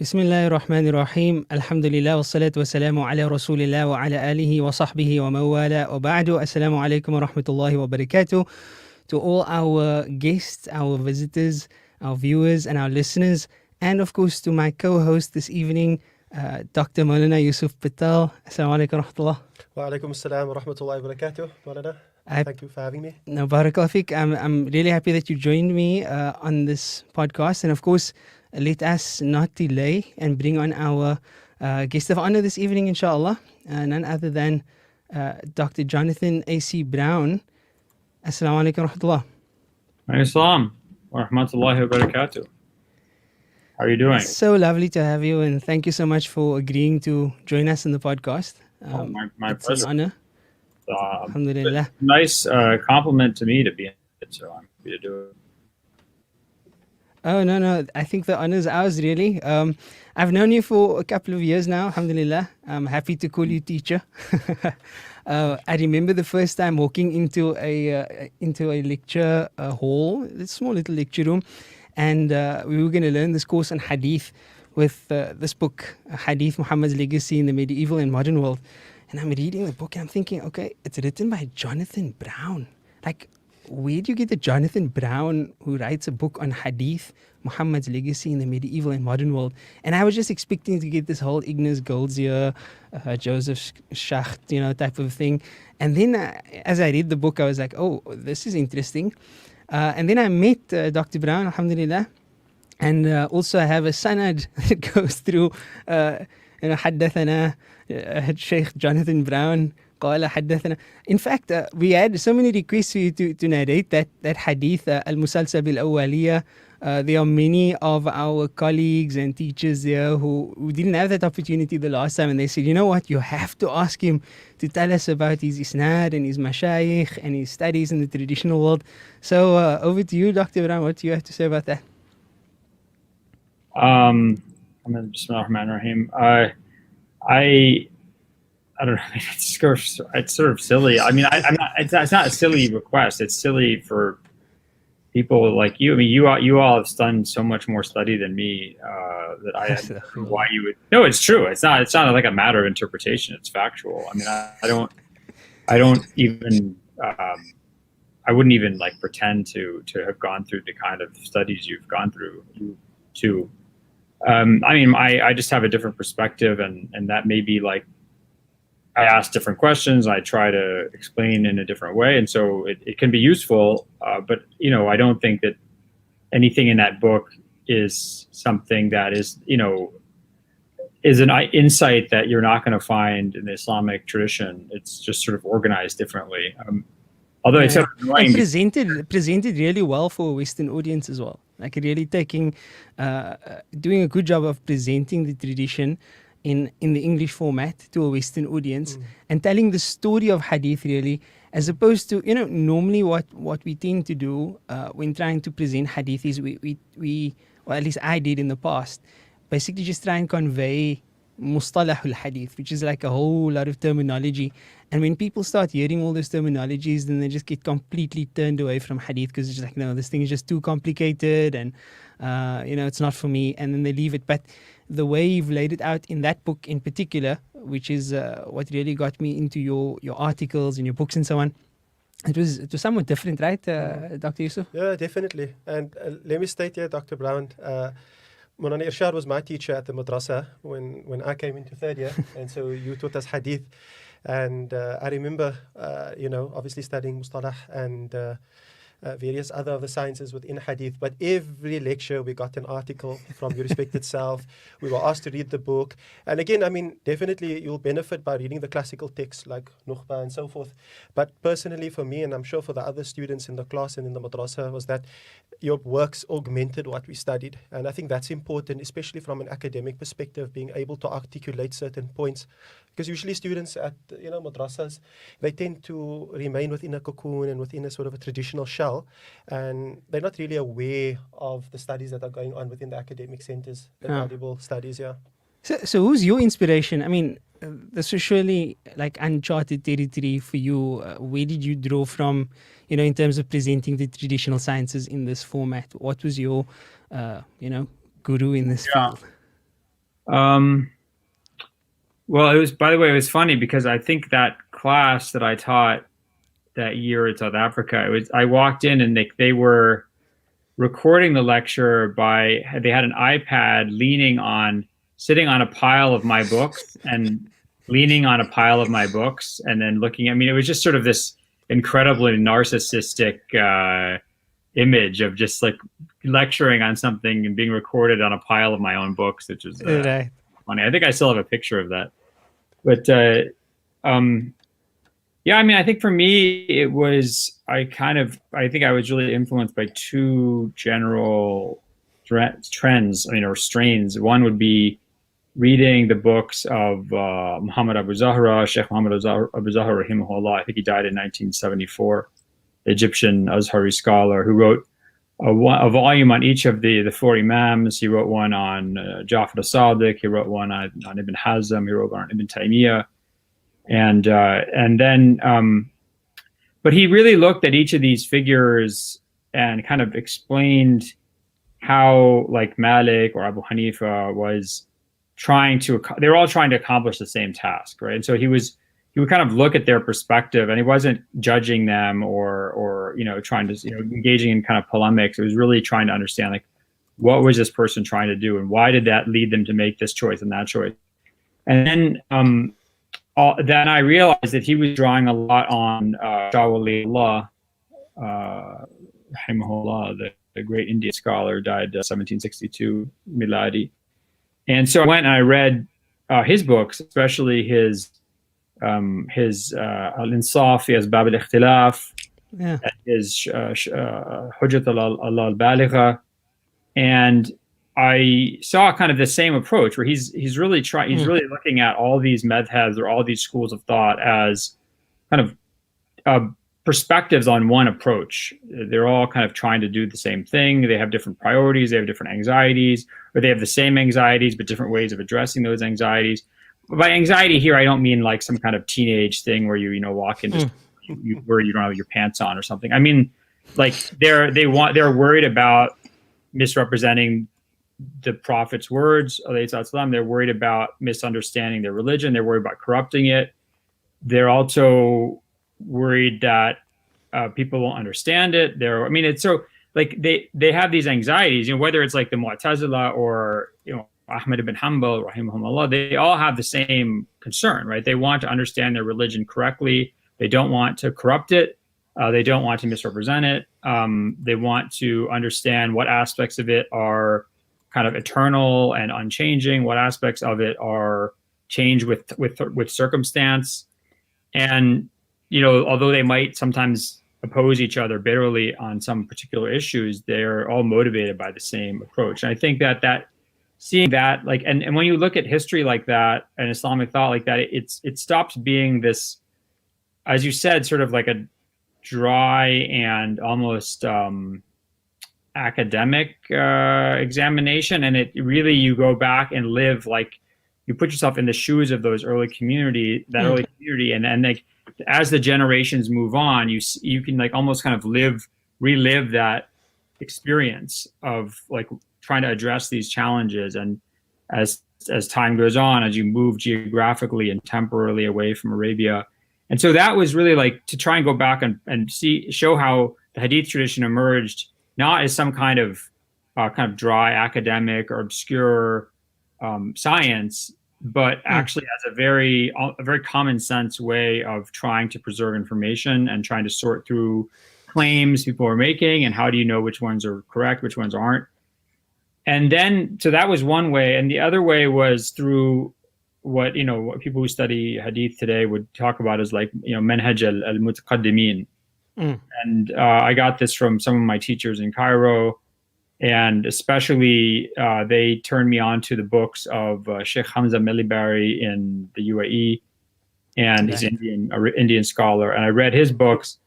Bismillahir Rahmanir Rahim. Alhamdulillah wassalatu wassalamu ala Rasulillah wa ala alihi wa sahbihi wa mawala wa ba'du. Assalamu alaikum wa rahmatullahi wa barakatuh. To all our guests, our visitors, our viewers and our listeners, and of course to my co-host this evening, Dr. Maulana Yusuf Patel. Assalamu alaikum wa rahmatullah. Wa alaikum assalam wa rahmatullahi wa barakatuh, Maulana. Thank you for having me. No, barakallah fiqh. I'm really happy that you joined me on this podcast. And of course, let us not delay and bring on our guest of honor this evening, inshallah. None other than Dr. Jonathan A.C. Brown. Assalamu alaikum wa rahmatullah. Assalamu wa rahmatullahi wa barakatuh. How are you doing? It's so lovely to have you, and thank you so much for agreeing to join us in the podcast. My it's pleasure. an honor. Alhamdulillah. Nice compliment to me to be in it, so I'm happy to do it. Oh, no. I think the honor is ours, really. I've known you for a couple of years now, alhamdulillah. I'm happy to call you teacher. I remember the first time walking into a lecture hall, a small little lecture room, and we were going to learn this course on hadith with this book, Hadith, Muhammad's Legacy in the Medieval and Modern World. And I'm reading the book and I'm thinking, okay, it's written by Jonathan Brown. Like, where do you get the Jonathan Brown who writes a book on hadith, Muhammad's legacy in the medieval and modern world? And I was just expecting to get this whole Ignaz Goldziher, Joseph Schacht, type of thing. And then as I read the book, I was like, oh, this is interesting. And then I met Dr. Brown, alhamdulillah. And also I have a sanad that goes through, حدثنا Sheikh Jonathan Brown. In fact, we had so many requests for you to narrate that hadith, Al-Musalsal Bil-Awwaliyah. There are many of our colleagues and teachers there who didn't have that opportunity the last time, and they said, you know what, you have to ask him to tell us about his isnad and his mashayikh and his studies in the traditional world. So over to you, Dr. Brown. What do you have to say about that? Bismillahir Rahmanir Rahim. I don't know. It's sort of silly. I mean, I'm not. It's not a silly request. It's silly for people like you. I mean, you all have done so much more study than me. That I why you would. No, it's true. It's not like a matter of interpretation. It's factual. I mean, I don't even. I wouldn't even like pretend to have gone through the kind of studies you've gone through. I mean, I just have a different perspective, and that may be like. I ask different questions. I try to explain in a different way. And so it can be useful. But, I don't think that anything in that book is something that is an insight that you're not going to find in the Islamic tradition. It's just sort of organized differently. Although it's sort of annoying. And presented really well for a Western audience as well. Like really doing a good job of presenting the tradition in the English format to a Western audience and telling the story of hadith really, as opposed to, normally what we tend to do when trying to present hadith is we or at least I did in the past, basically just try and convey mustalahul hadith, which is like a whole lot of terminology. And when people start hearing all those terminologies, then they just get completely turned away from hadith because it's just like, no, this thing is just too complicated and, it's not for me. And then they leave it. But the way you've laid it out in that book in particular, which is what really got me into your articles and your books and so on, it was somewhat different, right, Dr. Yusuf? Yeah, definitely. And let me state here, Dr. Brown, Maulana Irshad was my teacher at the madrasa when I came into third year. And so you taught us hadith. And I remember, obviously studying mustalah and various other of the sciences within hadith. But every lecture we got an article from your respected self. We were asked to read the book. And again, I mean, definitely you'll benefit by reading the classical texts like Nukhba and so forth. But personally for me, and I'm sure for the other students in the class and in the madrasa, was that your works augmented what we studied. And I think that's important, especially from an academic perspective, being able to articulate certain points. Because usually students at madrasas, they tend to remain within a cocoon and within a sort of a traditional shell, and they're not really aware of the studies that are going on within the academic centers, the valuable studies. Yeah. So who's your inspiration? I mean, this is surely like uncharted territory for you. Where did you draw from, in terms of presenting the traditional sciences in this format? What was your, guru in this field? Um, well, it was, by the way, it was funny because I think that class that I taught that year in South Africa, I walked in and they were recording the lecture they had an iPad sitting on a pile of my books and leaning on a pile of my books and then looking. I mean, it was just sort of this incredibly narcissistic image of just like lecturing on something and being recorded on a pile of my own books, which is Right. funny. I think I still have a picture of that. But yeah, I mean, I think for me, I think I was really influenced by two general trends, or strains. One would be reading the books of Muhammad Abu Zahra, Sheikh Muhammad Abu Zahra, rahimahullah. I think he died in 1974, the Egyptian Azhari scholar who wrote a volume on each of the four Imams. He wrote one on Ja'far al-Sadiq. He wrote one on Ibn Hazm. He wrote one on Ibn Taymiyyah. And then, but he really looked at each of these figures and kind of explained how, like, Malik or Abu Hanifa they were all trying to accomplish the same task, right? And so he would kind of look at their perspective, and he wasn't judging them or trying to engaging in kind of polemics. It was really trying to understand, like, what was this person trying to do, and why did that lead them to make this choice and that choice. And then I realized that he was drawing a lot on Shah Waliullah, rahimahullah, the great Indian scholar, died 1762 miladi. And so I went and I read his books, especially his Al-Insaf, his Bab al-Ikhtilaf, his Hujjat Allah al-Baligha. And I saw kind of the same approach where he's really looking at all these madhabs or all these schools of thought as kind of perspectives on one approach. They're all kind of trying to do the same thing. They have different priorities. They have different anxieties, or they have the same anxieties, but different ways of addressing those anxieties. By anxiety here, I don't mean like some kind of teenage thing where you walk in where you don't have your pants on or something. I mean, like they're worried about misrepresenting the Prophet's words. They're worried about misunderstanding their religion. They're worried about corrupting it. They're also worried that people won't understand it. It's so like they have these anxieties, whether it's like the Mu'tazila or Ahmad ibn Hanbal, rahimahumullah, they all have the same concern, right? They want to understand their religion correctly. They don't want to corrupt it. They don't want to misrepresent it. They want to understand what aspects of it are kind of eternal and unchanging, what aspects of it are changed with circumstance. And although they might sometimes oppose each other bitterly on some particular issues, they're all motivated by the same approach. And I think that seeing that, like, and when you look at history like that and Islamic thought like that, it stops being this, as you said, sort of like a dry and almost academic examination. And it really, you go back and live, like, you put yourself in the shoes of those early community, and then like as the generations move on, you can like almost kind of relive that experience of like trying to address these challenges. And as time goes on, as you move geographically and temporarily away from Arabia. And so that was really like to try and go back and show how the Hadith tradition emerged, not as some kind of dry academic or obscure science, but actually as a very common sense way of trying to preserve information and trying to sort through claims people are making, and how do you know which ones are correct, which ones aren't. And then, so that was one way. And the other way was through what people who study hadith today would talk about as like, manhaj al-mutaqaddimin. And I got this from some of my teachers in Cairo, and especially they turned me on to the books of Sheikh Hamza Millibari in the UAE, and he's an Indian scholar. And I read his books,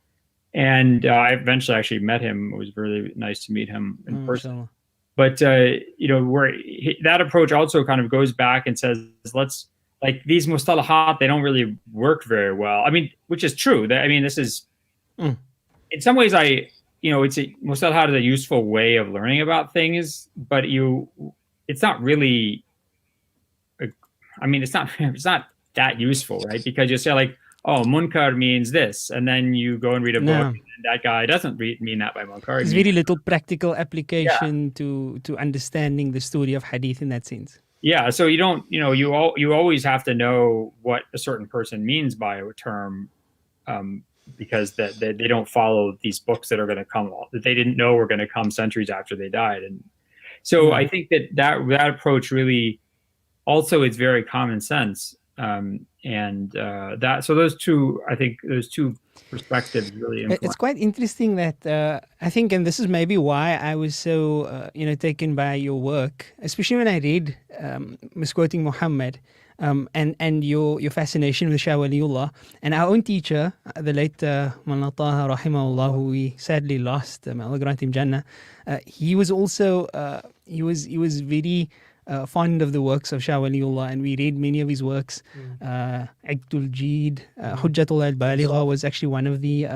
and I eventually actually met him. It was really nice to meet him in person. But that approach also kind of goes back and says, let's, like, these mustalahat, they don't really work very well. I mean, which is true. This is in some ways mustalahat is a useful way of learning about things, but it's not really I mean, it's not that useful, right? Because you say like, oh, munkar means this, and then you go and read a book, No. and that guy doesn't mean that by munkar. There's very little practical application to understanding the story of hadith in that sense. Yeah, so you don't, you always have to know what a certain person means by a term, because they don't follow these books that are going to come, that they didn't know were going to come centuries after they died. And so I think that approach really also is very common sense. So those two perspectives really influence. It's quite interesting that I think, and this is maybe why I was so taken by your work, especially when I read misquoting Muhammad, and your fascination with Shah Waliullah, and our own teacher, the late Mullah Taha rahimahullah, who we sadly lost, may Allah grant him Jannah. He was also he was very fond of the works of Shah Waliullah, and we read many of his works. Iqtul Jeed, Hujjatul al-Baligha was actually one of the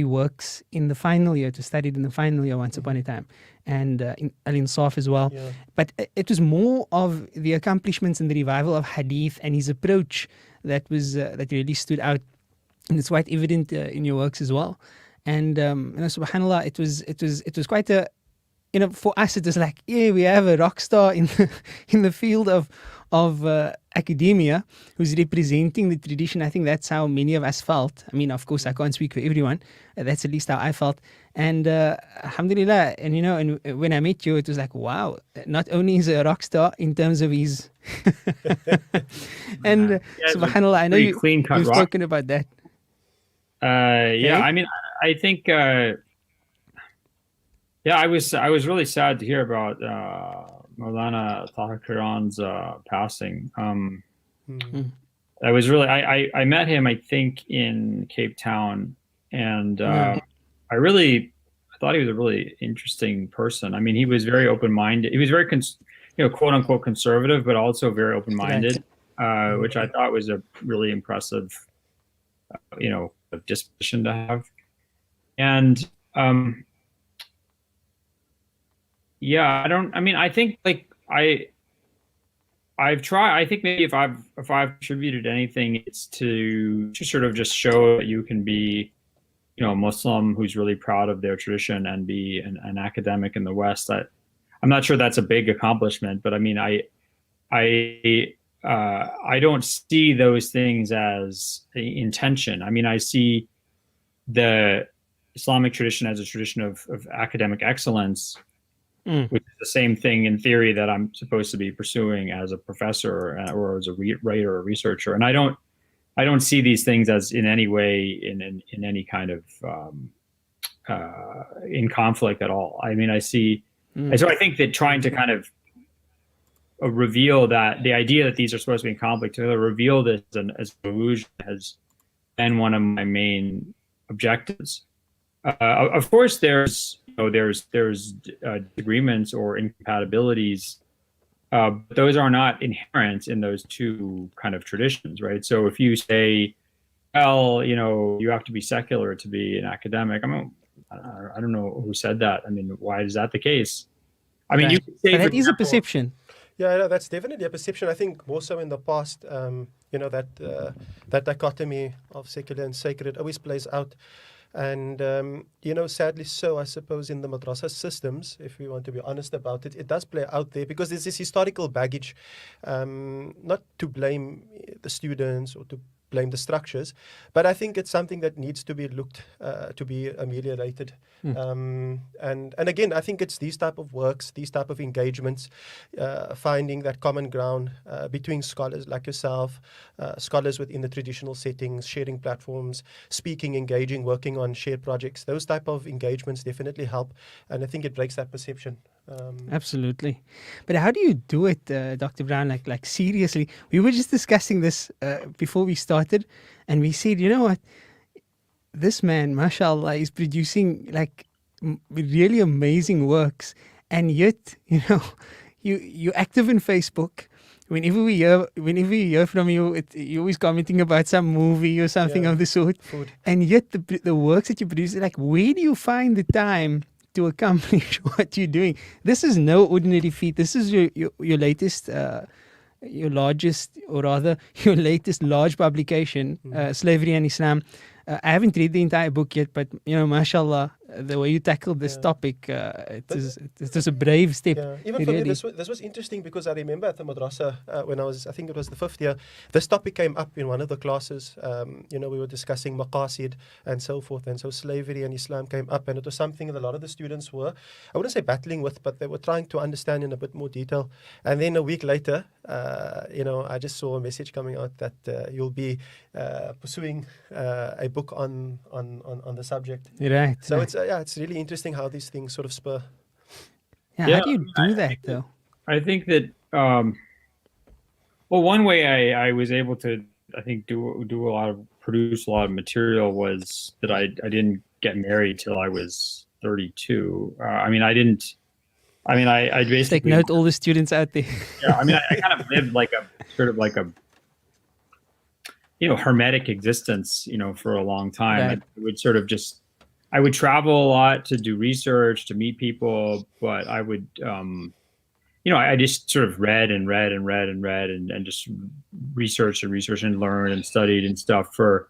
works in the final year, studied in the final year once upon a time, and Al-Insaf as well. Yeah. But it was more of the accomplishments and the revival of hadith and his approach that really stood out, and it's quite evident in your works as well. And subhanallah, it was quite a, for us, it was like, we have a rock star in the field of academia who's representing the tradition. I think that's how many of us felt. I mean, of course, I can't speak for everyone. That's at least how I felt. And alhamdulillah, and and when I met you, it was like, wow, not only is he a rock star in terms of his and subhanallah, I know you've spoken about that. I mean, I think. I was really sad to hear about Maulana Taha Quran's passing. I was really I met him, I think, in Cape Town, and I thought he was a really interesting person. I mean, he was very open-minded. He was very quote unquote conservative, but also very open-minded, which I thought was a really impressive disposition to have. And I think I've tried. I think maybe if I've contributed anything, it's to sort of just show that you can be, a Muslim who's really proud of their tradition and be an academic in the West. I'm not sure that's a big accomplishment, but I mean, I don't see those things as intention. I mean, I see the Islamic tradition as a tradition of academic excellence. Which is the same thing in theory that I'm supposed to be pursuing as a professor or as a writer or researcher. And I don't see these things as in any way in any kind of in conflict at all. I mean, I see, and so I think that trying to kind of reveal that the idea that these are supposed to be in conflict, to reveal this as an illusion, has been one of my main objectives. Of course, there's disagreements or incompatibilities, but those are not inherent in those two kind of traditions, right? So if you say, well, you have to be secular to be an academic, I don't know who said that. I mean, why is that the case? I mean, you could say, but that is a perception. Yeah, that's definitely a perception. I think more so in the past, that dichotomy of secular and sacred always plays out. And, sadly so, I suppose, in the madrasa systems, if we want to be honest about it, it does play out there because there's this historical baggage, not to blame the students or to blame the structures, but I think it's something that needs to be looked to be ameliorated. And again, I think it's these type of works, these type of engagements, finding that common ground between scholars like yourself, scholars within the traditional settings, sharing platforms, speaking, engaging, working on shared projects. Those type of engagements definitely help, and I think it breaks that perception. Absolutely. But how do you do it, Dr. Brown? Like seriously, we were just discussing this before we started, and we said, you know what, this man, mashallah, is producing really amazing works, and yet, you're active in Facebook. Whenever we hear from you, you're always commenting about some movie or something of the sort. Food. And yet the works that you produce, where do you find the time to accomplish what you're doing? This is no ordinary feat. This is your latest your largest, or rather your latest large publication, Slavery and Islam. I haven't read the entire book yet, but mashallah, the way you tackled this topic, it is a brave step. Yeah, even for me, really. this was interesting because I remember at the madrasa when I think it was the 5th year, this topic came up in one of the classes. We were discussing maqasid and so forth, and so slavery and Islam came up, and it was something that a lot of the students were, I wouldn't say battling with, but they were trying to understand in a bit more detail. And then a week later, I just saw a message coming out that you'll be pursuing a book on the subject. Right. So it's really interesting how these things sort of spur. Yeah, how do you do that though? I think that one way I was able to, I think, produce a lot of material was that I didn't get married till I was 32. I basically Take note, all the students out there. Yeah, I kind of lived like a sort of like a hermetic existence, for a long time. Right. I would sort of I would travel a lot to do research, to meet people, but I would, I just sort of read and just researched and learned and studied and stuff for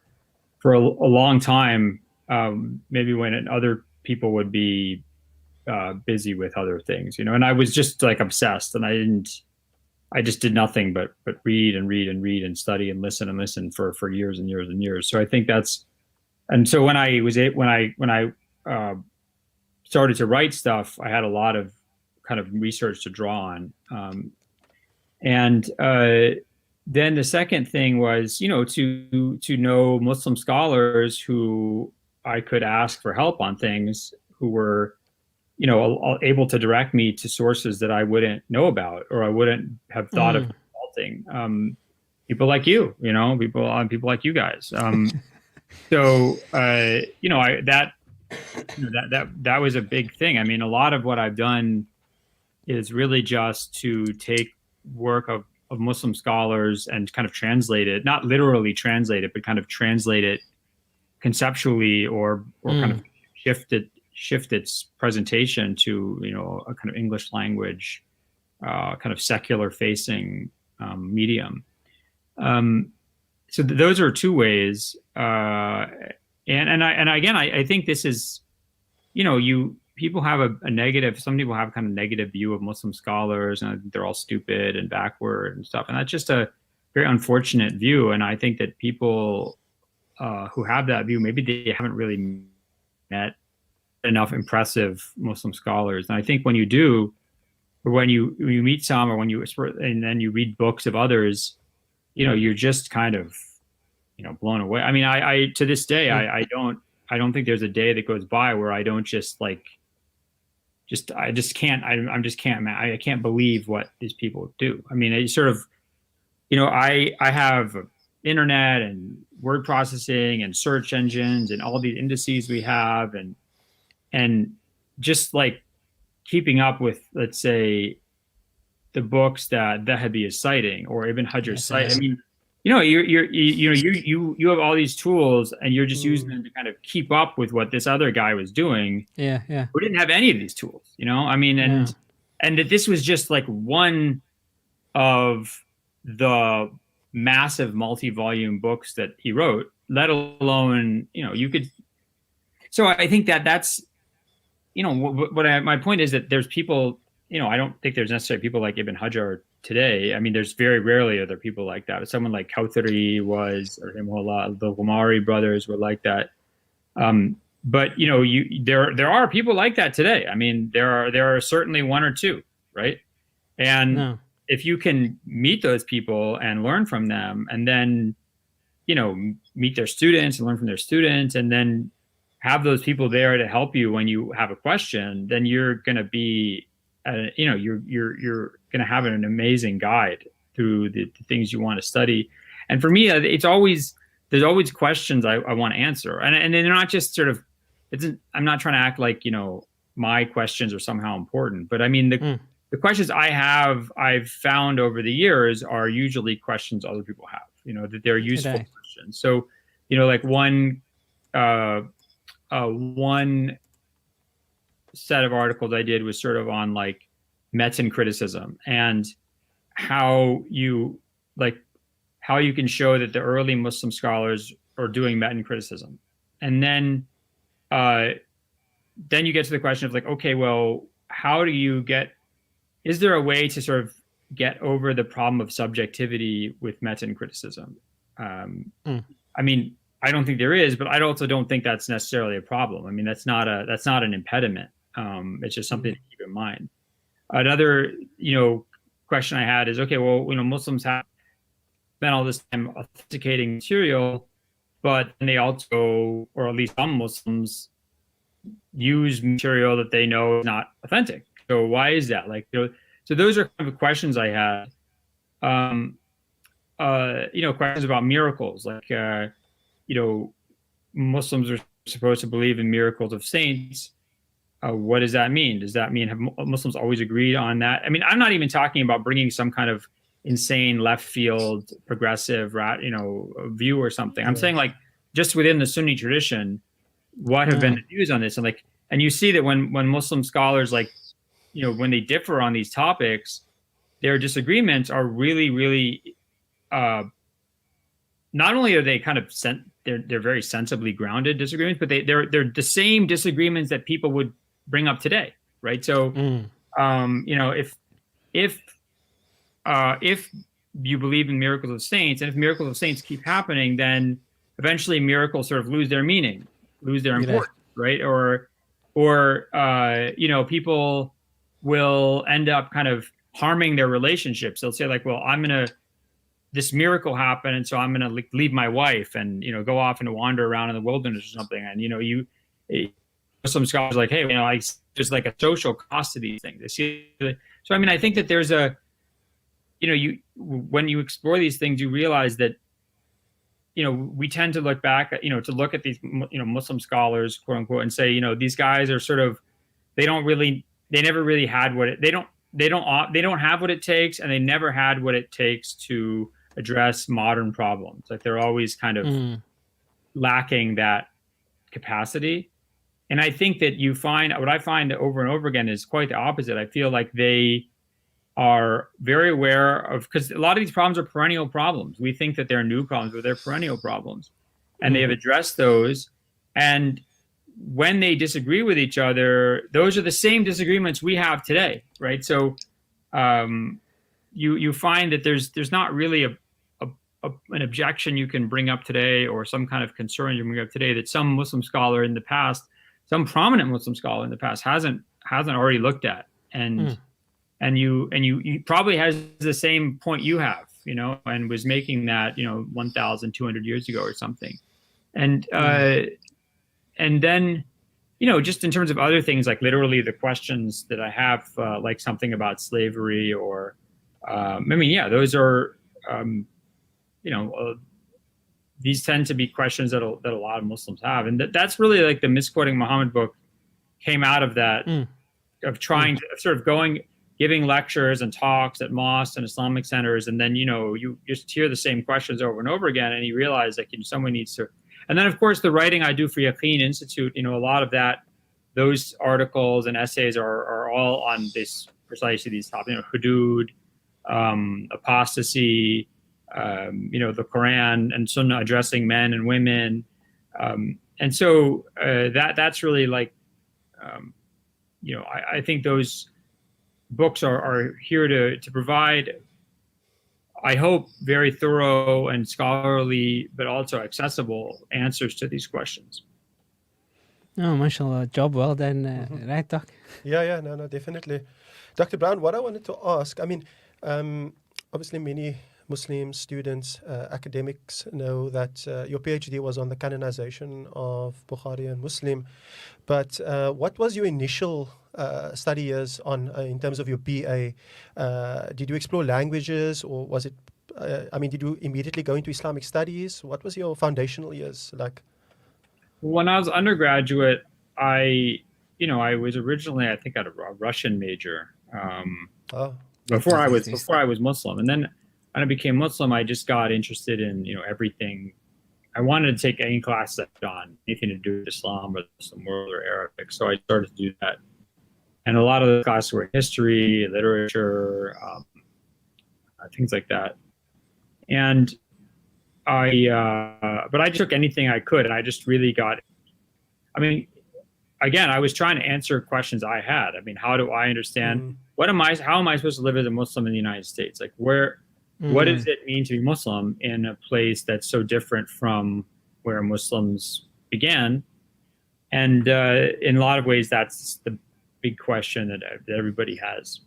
a long time. Maybe when other people would be busy with other things, and I was just like obsessed, and I just did nothing but read and study and listen for years and years and years. So I think and so when I started to write stuff, I had a lot of kind of research to draw on. Then the second thing was, to know Muslim scholars who I could ask for help on things, who were, able to direct me to sources that I wouldn't know about or I wouldn't have thought of consulting. People like you, people like you guys. So, that was a big thing. I mean, a lot of what I've done is really just to take work of Muslim scholars and kind of translate it, not literally translate it, but kind of translate it conceptually or kind of shift its presentation to, a kind of English language, kind of secular facing medium. So those are two ways. I think this is, people have a negative, some people have kind of negative view of Muslim scholars, and I think they're all stupid and backward and stuff. And that's just a very unfortunate view. And I think that people who have that view, maybe they haven't really met enough impressive Muslim scholars. And I think when you do, or when you meet some, or and then you read books of others, you're just kind of, blown away. I mean, I to this day, I don't think there's a day that goes by where I don't I can't believe what these people do. I mean, it's sort of, I have internet and word processing and search engines and all these indices we have, and just like keeping up with, let's say, the books that Dhahabi is citing or Ibn Hajar's citing. I mean, you have all these tools and you're just using them to kind of keep up with what this other guy was doing. Yeah. Who didn't have any of these tools, I mean, and that this was just like one of the massive multi-volume books that he wrote, let alone, you could. So I think that's, my point is that there's people, I don't think there's necessarily people like Ibn Hajar today. I mean, there's very rarely are there people like that. Someone like Kawthari was, or Himullah, the Ghumari brothers were like that. But there are people like that today. I mean, there are certainly one or two, right? And if you can meet those people and learn from them, and then meet their students and learn from their students, and then have those people there to help you when you have a question, then you're going to be, you're going to have an amazing guide through the things you want to study. And for me, there's always questions I want to answer, and they're not just sort of. I'm not trying to act like my questions are somehow important, but I mean the questions I've found over the years are usually questions other people have. That they're useful questions. So like one set of articles I did was sort of on like Metin criticism, and how you how you can show that the early Muslim scholars are doing meten criticism, and then you get to the question of like, okay, well, how do you get? Is there a way to sort of get over the problem of subjectivity with meten criticism? I mean, I don't think there is, but I also don't think that's necessarily a problem. I mean, that's not an impediment. It's just something to keep in mind. Another, question I had is, okay, well, Muslims have spent all this time authenticating material, but they also, or at least some Muslims, use material that they know is not authentic. So why is that? Like, so those are kind of questions I had. Questions about miracles, like, Muslims are supposed to believe in miracles of saints. What does that mean? Does that mean have Muslims always agreed on that? I mean, I'm not even talking about bringing some kind of insane left field progressive, view or something. I'm saying like just within the Sunni tradition, what have been the views on this? And you see that when Muslim scholars when they differ on these topics, their disagreements are really, really, not only are they kind of they're very sensibly grounded disagreements, but they're the same disagreements that people would bring up today, right? So, if you believe in miracles of saints, and if miracles of saints keep happening, then eventually miracles sort of lose their meaning, lose their importance, right? Or people will end up kind of harming their relationships. They'll say like, well, this miracle happened, and so I'm going to leave my wife and, go off and wander around in the wilderness or something. And, some scholars are like, hey, there's like a social cost to these things. So, I mean, I think that there's when you explore these things, you realize that, we tend to look back at, to look at these, Muslim scholars, quote unquote, and say, these guys are sort of, they never really had they don't have what it takes, and they never had what it takes to address modern problems. Like they're always kind of lacking that capacity. And I think that what I find over and over again is quite the opposite. I feel like they are very aware of, because a lot of these problems are perennial problems. We think that they're new problems, but they're perennial problems. And they have addressed those. And when they disagree with each other, those are the same disagreements we have today, right? So you find that there's not really an objection you can bring up today, or some kind of concern you can bring up today that some Muslim scholar in the past, some prominent Muslim scholar in the past hasn't already looked at. And you probably has the same point you have, and was making that, 1,200 years ago or something. And then, just in terms of other things, like literally the questions that I have, like something about slavery or, those are, these tend to be questions that a lot of Muslims have. And that's really like the Misquoting Muhammad book came out of that, of trying to sort of giving lectures and talks at mosques and Islamic centers. And then, you just hear the same questions over and over again, and you realize like someone needs to. And then, of course, the writing I do for Yaqeen Institute, a lot of those articles and essays are all on precisely these topics, hudud, apostasy, the Quran and Sunnah addressing men and women. And so that's really like, I think those books are here to provide, I hope, very thorough and scholarly, but also accessible answers to these questions. Oh, mashallah, job well done, right, Doc? Yeah, no, definitely. Dr. Brown, what I wanted to ask, I mean, obviously many Muslim students, academics know that your PhD was on the canonization of Bukhari and Muslim, but what was your initial study years on in terms of your BA? Did you explore languages, or was it, did you immediately go into Islamic studies? What was your foundational years like? When I was undergraduate, I was originally, I think, a Russian major. Before I was Muslim, and then when I became Muslim, I just got interested in everything. I wanted to take any class on anything to do with Islam or the Muslim world or Arabic, so I started to do that. And a lot of the classes were history, literature, things like that. And but I took anything I could, and I just really got. I mean, again, I was trying to answer questions I had. I mean, how do I understand? How am I supposed to live as a Muslim in the United States? Like, what does it mean to be Muslim in a place that's so different from where Muslims began? And in a lot of ways, that's the big question that everybody has.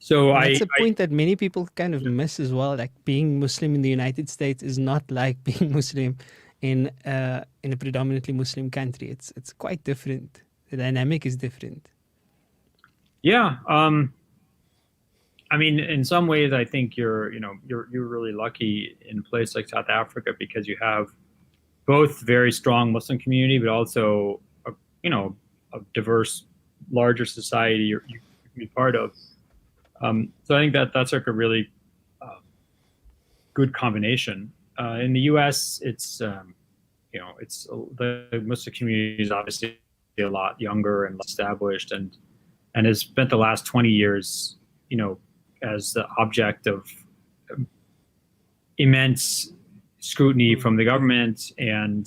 So that's a point that many people kind of miss as well. Like, being Muslim in the United States is not like being Muslim in a predominantly Muslim country. It's quite different. The dynamic is different. Yeah. I mean, in some ways, I think you're really lucky in a place like South Africa, because you have both very strong Muslim community, but also a diverse, larger society you can be part of. So I think that's like a really good combination. In the U.S., it's the Muslim community is obviously a lot younger and less established, and has spent the last 20 years, as the object of immense scrutiny from the government and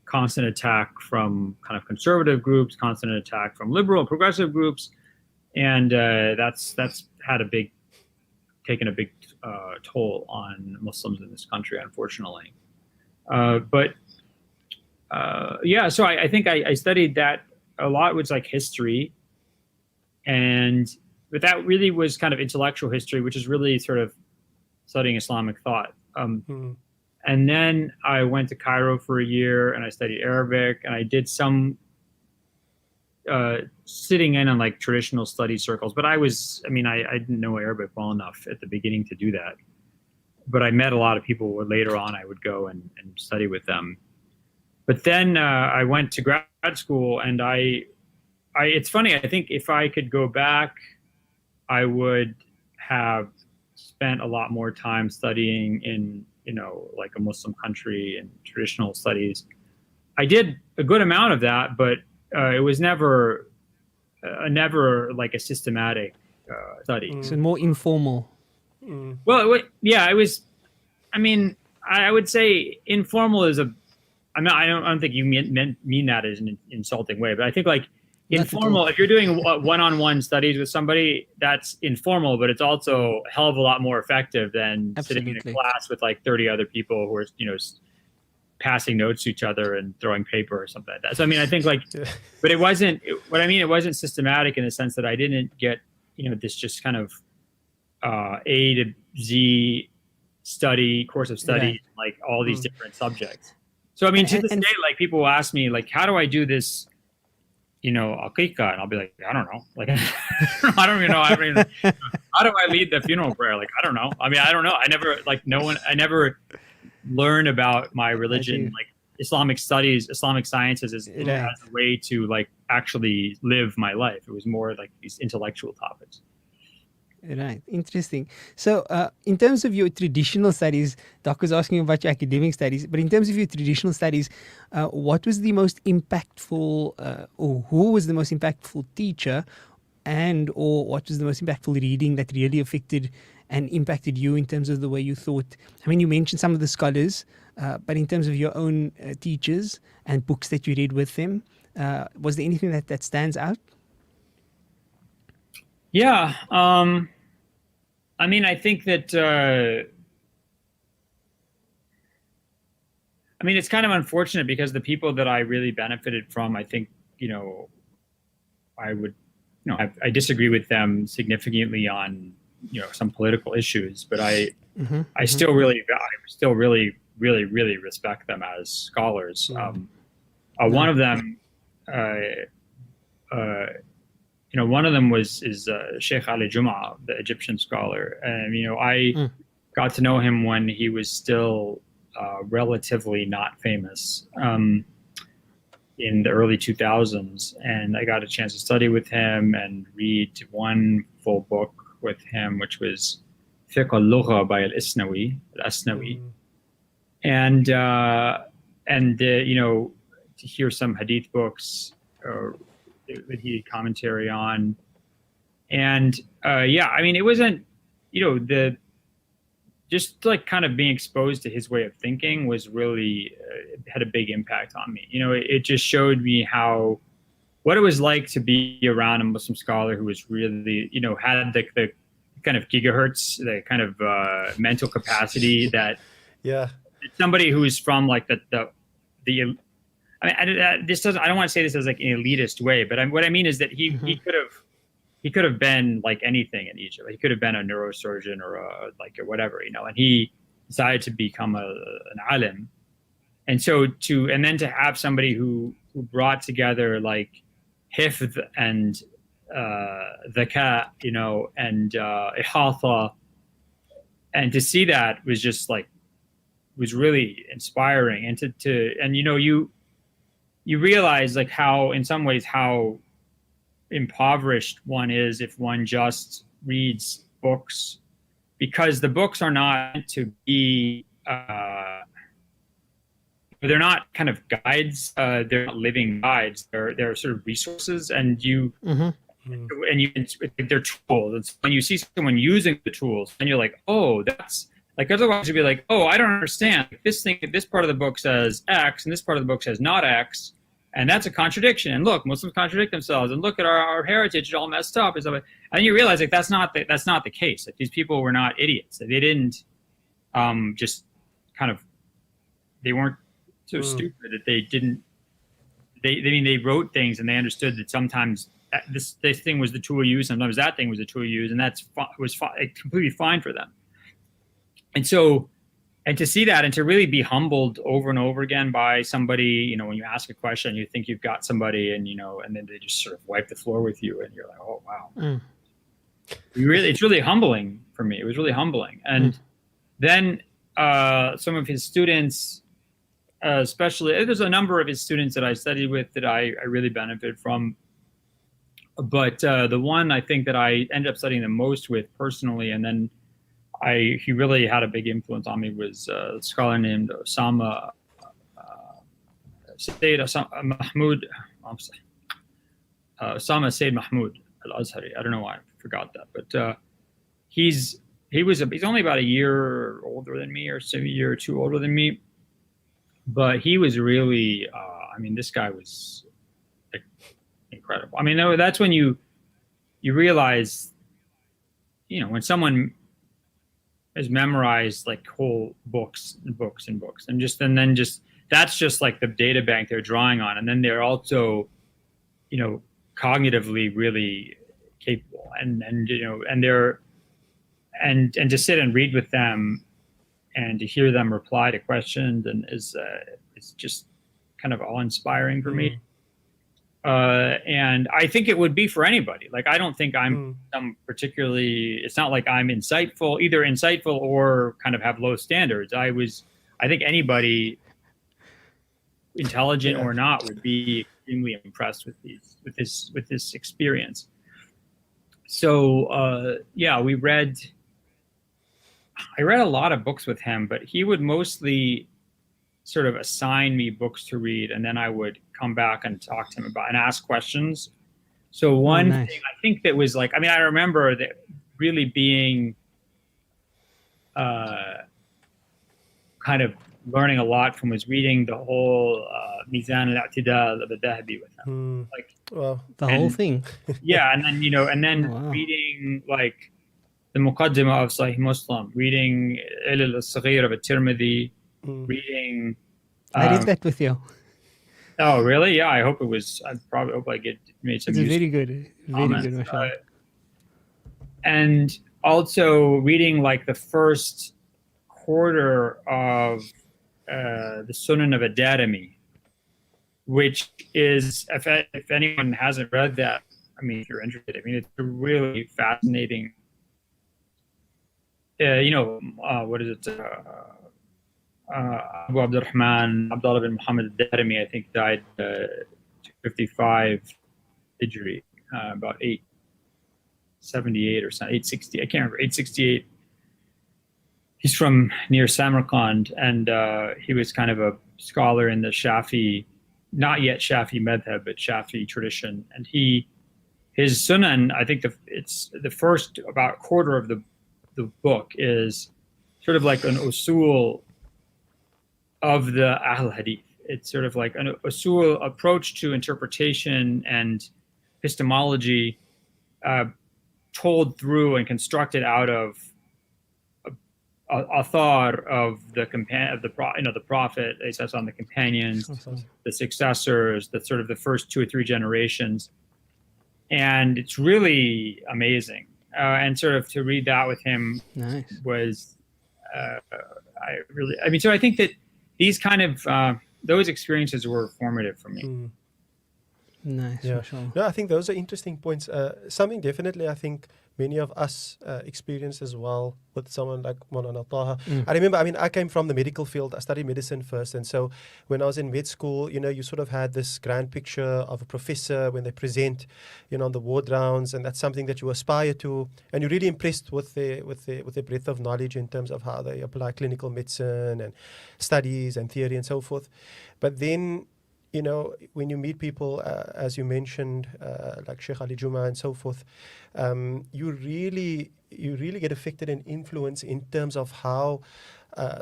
constant attack from kind of conservative groups, constant attack from liberal, progressive groups, and that's taken a big toll on Muslims in this country, unfortunately. So I think I studied that a lot. Was like history, but that really was kind of intellectual history, which is really sort of studying Islamic thought. And then I went to Cairo for a year and I studied Arabic, and I did some sitting in on like traditional study circles. But I didn't know Arabic well enough at the beginning to do that. But I met a lot of people where later on I would go and study with them. But then I went to grad school, and it's funny, I think if I could go back, I would have spent a lot more time studying in, like a Muslim country and traditional studies. I did a good amount of that, but it was never like a systematic study. So more informal. Well, it was. I mean, I would say informal is I don't think you mean that as an insulting way, but I think like informal. If you're doing one-on-one studies with somebody, that's informal, but it's also a hell of a lot more effective than sitting in a class with like 30 other people who are passing notes to each other and throwing paper or something like that. So I mean, I think like, but it wasn't. It wasn't systematic in the sense that I didn't get this just kind of A to Z course of study, right. like all these different subjects. So I mean, to this day, like people will ask me, like, how do I do this, aqiqah? And I'll be like, I don't know. Like, I don't even know. How do I lead the funeral prayer? Like, I don't know. I mean, I don't know. I never learned about my religion, like Islamic studies, Islamic sciences as a way to like actually live my life. It was more like these intellectual topics. Right. Interesting. So in terms of your traditional studies, Doc was asking about your academic studies, but in terms of your traditional studies, what was the most impactful or who was the most impactful teacher or what was the most impactful reading that really affected and impacted you in terms of the way you thought? I mean, you mentioned some of the scholars, but in terms of your own teachers and books that you read with them, was there anything that stands out? Yeah. I mean, I think that, it's kind of unfortunate because the people that I really benefited from, I think, I disagree with them significantly on, some political issues, but I still really, really respect them as scholars. One of them, one of them is Sheikh Ali Juma, the Egyptian scholar. And, I got to know him when he was still relatively not famous in the early 2000s. And I got a chance to study with him and read one full book with him, which was Fiqh al-Lugha by al-Asnawi. And to hear some hadith books that he did commentary on. And it wasn't the just like kind of being exposed to his way of thinking was really had a big impact on me. It just showed me what it was like to be around a Muslim scholar who was really, had the kind of gigahertz, the kind of mental capacity that somebody who is from like the I mean, I don't want to say this as like an elitist way, but what I mean is that he could have been like anything in Egypt. He could have been a neurosurgeon or whatever, and he decided to become an alim. And so then to have somebody who brought together like hifd and dhaka, and ihatha, and to see that was really inspiring. And you realize like how in some ways how impoverished one is if one just reads books, because the books are not meant to be they're not kind of guides, they're not living guides, they're sort of resources, and they're tools. It's when you see someone using the tools and you're like, oh, that's like, otherwise you'd be like, oh, I don't understand, this part of the book says X and this part of the book says not X. And that's a contradiction. And look, Muslims contradict themselves. And look at our heritage; it's all messed up. And then you realize like that's not the case. Like these people were not idiots. They didn't just kind of, they weren't so stupid that they didn't. They wrote things and they understood that sometimes this thing was the tool used, sometimes that thing was the tool used, and was completely fine for them. And so. And to see that and to really be humbled over and over again by somebody, when you ask a question, you think you've got somebody and then they just sort of wipe the floor with you and you're like, oh, wow. It's really humbling for me. It was really humbling. And then some of his students, especially, there's a number of his students that I studied with that I really benefited from. But the one I think that I ended up studying the most with personally, and then he really had a big influence on me, was a scholar named Osama Sayyid Mahmoud. Osama Sayyid Mahmoud al-Azhari. I don't know why I forgot that, but he's only about a year older than me, or a year or two older than me. But he was really, this guy was like, incredible. I mean, that's when you realize, when someone has memorized like whole books and books and books, and then that's just like the data bank they're drawing on, and then they're also, cognitively really capable, and to sit and read with them, and to hear them reply to questions, and is just kind of awe-inspiring for me. And I think it would be for anybody. Like, I don't think I'm it's not like I'm either insightful or kind of have low standards. I think anybody, intelligent or not, would be extremely impressed with this experience. So, I read a lot of books with him, but he would mostly sort of assign me books to read, and then I would come back and talk to him about and ask questions. So one thing I think that was like, I remember that really being kind of learning a lot from, was reading the whole Mizan al-I'tidal of al-Dhahabi with him. The whole thing. Yeah, and then reading like the Muqaddimah of Sahih Muslim, reading Ilal al-Saghir of al-Tirmidhi, reading. I read that with you. Oh, really? Yeah, I hope it was. I probably hope I made some. It's very good. Very good, mashallah. And also reading like the first quarter of the Sunan of Ad-Darimi, which is, if anyone hasn't read that, if you're interested, it's a really fascinating. What is it? Abu Abdurrahman Abdullah bin Muhammad al-Darimi, I think, died 255 Hijri, about 878 or something, 860. I can't remember, 868. He's from near Samarkand, and he was kind of a scholar in the Shafi, not yet Shafi madhab, but Shafi tradition. And his Sunan, I think it's the first about quarter of the the book is sort of like an usul of the Ahl Hadith. It's sort of like an usul approach to interpretation and epistemology, told through and constructed out of author of the prophet, on the companions, the successors, the sort of the first 2 or 3 generations, and it's really amazing. And sort of to read that with him was, so I think that these kind of those experiences were formative for me. Nice. Yeah. No, I think those are interesting points. Something definitely I think many of us experience as well with someone like Maulana Taha. I remember, I came from the medical field. I studied medicine first. And so when I was in med school, you sort of had this grand picture of a professor when they present, on the ward rounds. And that's something that you aspire to. And you're really impressed with their breadth of knowledge in terms of how they apply clinical medicine and studies and theory and so forth. But then, when you meet people, as you mentioned, like Sheikh Ali Juma and so forth, you really get affected and influenced in terms of how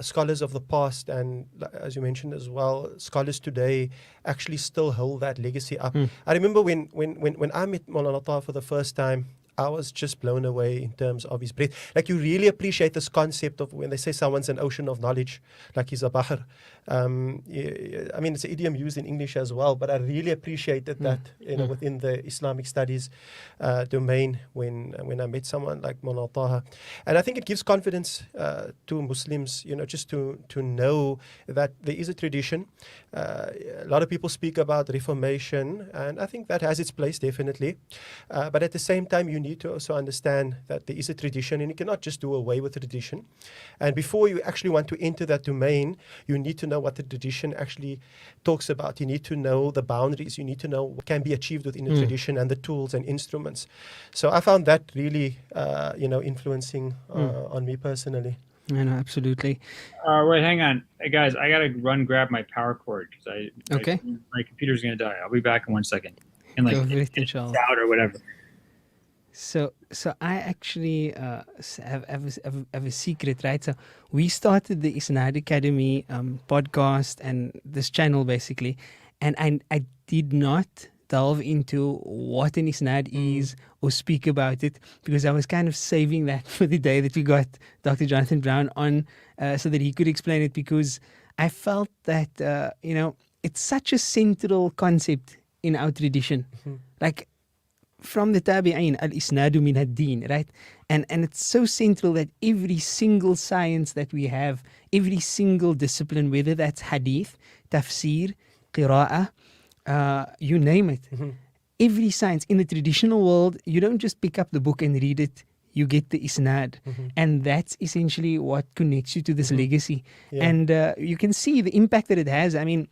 scholars of the past and, as you mentioned as well, scholars today actually still hold that legacy up. I remember when I met Maulana Taha for the first time, I was just blown away in terms of his breadth. Like, you really appreciate this concept of when they say someone's an ocean of knowledge, like he's a bahr. It's an idiom used in English as well, but I really appreciated that, within the Islamic studies domain when I met someone like Maulana Taha. And I think it gives confidence to Muslims, just to know that there is a tradition. A lot of people speak about Reformation, and I think that has its place, definitely. But at the same time, you need to also understand that there is a tradition, and you cannot just do away with the tradition. And before you actually want to enter that domain, you need to know what the tradition actually talks about. You need to know the boundaries. You need to know what can be achieved within the tradition and the tools and instruments. So I found that really, influencing on me personally. I know, absolutely. Wait, hang on. Hey guys, I got to run grab my power cord because my computer's going to die. I'll be back in 1 second. And it's out or whatever. So I actually have a secret, right? So we started the Isnad Academy podcast and this channel basically, and I did not delve into what an Isnad is or speak about it because I was kind of saving that for the day that we got Dr. Jonathan Brown on so that he could explain it, because I felt that, it's such a central concept in our tradition. Like, from the Tabi'een, al-isnadu min ad-din, right? And it's so central that every single science that we have, every single discipline, whether that's hadith, tafsir, qira'ah, you name it. Every science in the traditional world, you don't just pick up the book and read it. You get the isnad. And that's essentially what connects you to this legacy. Yeah. And you can see the impact that it has. I mean,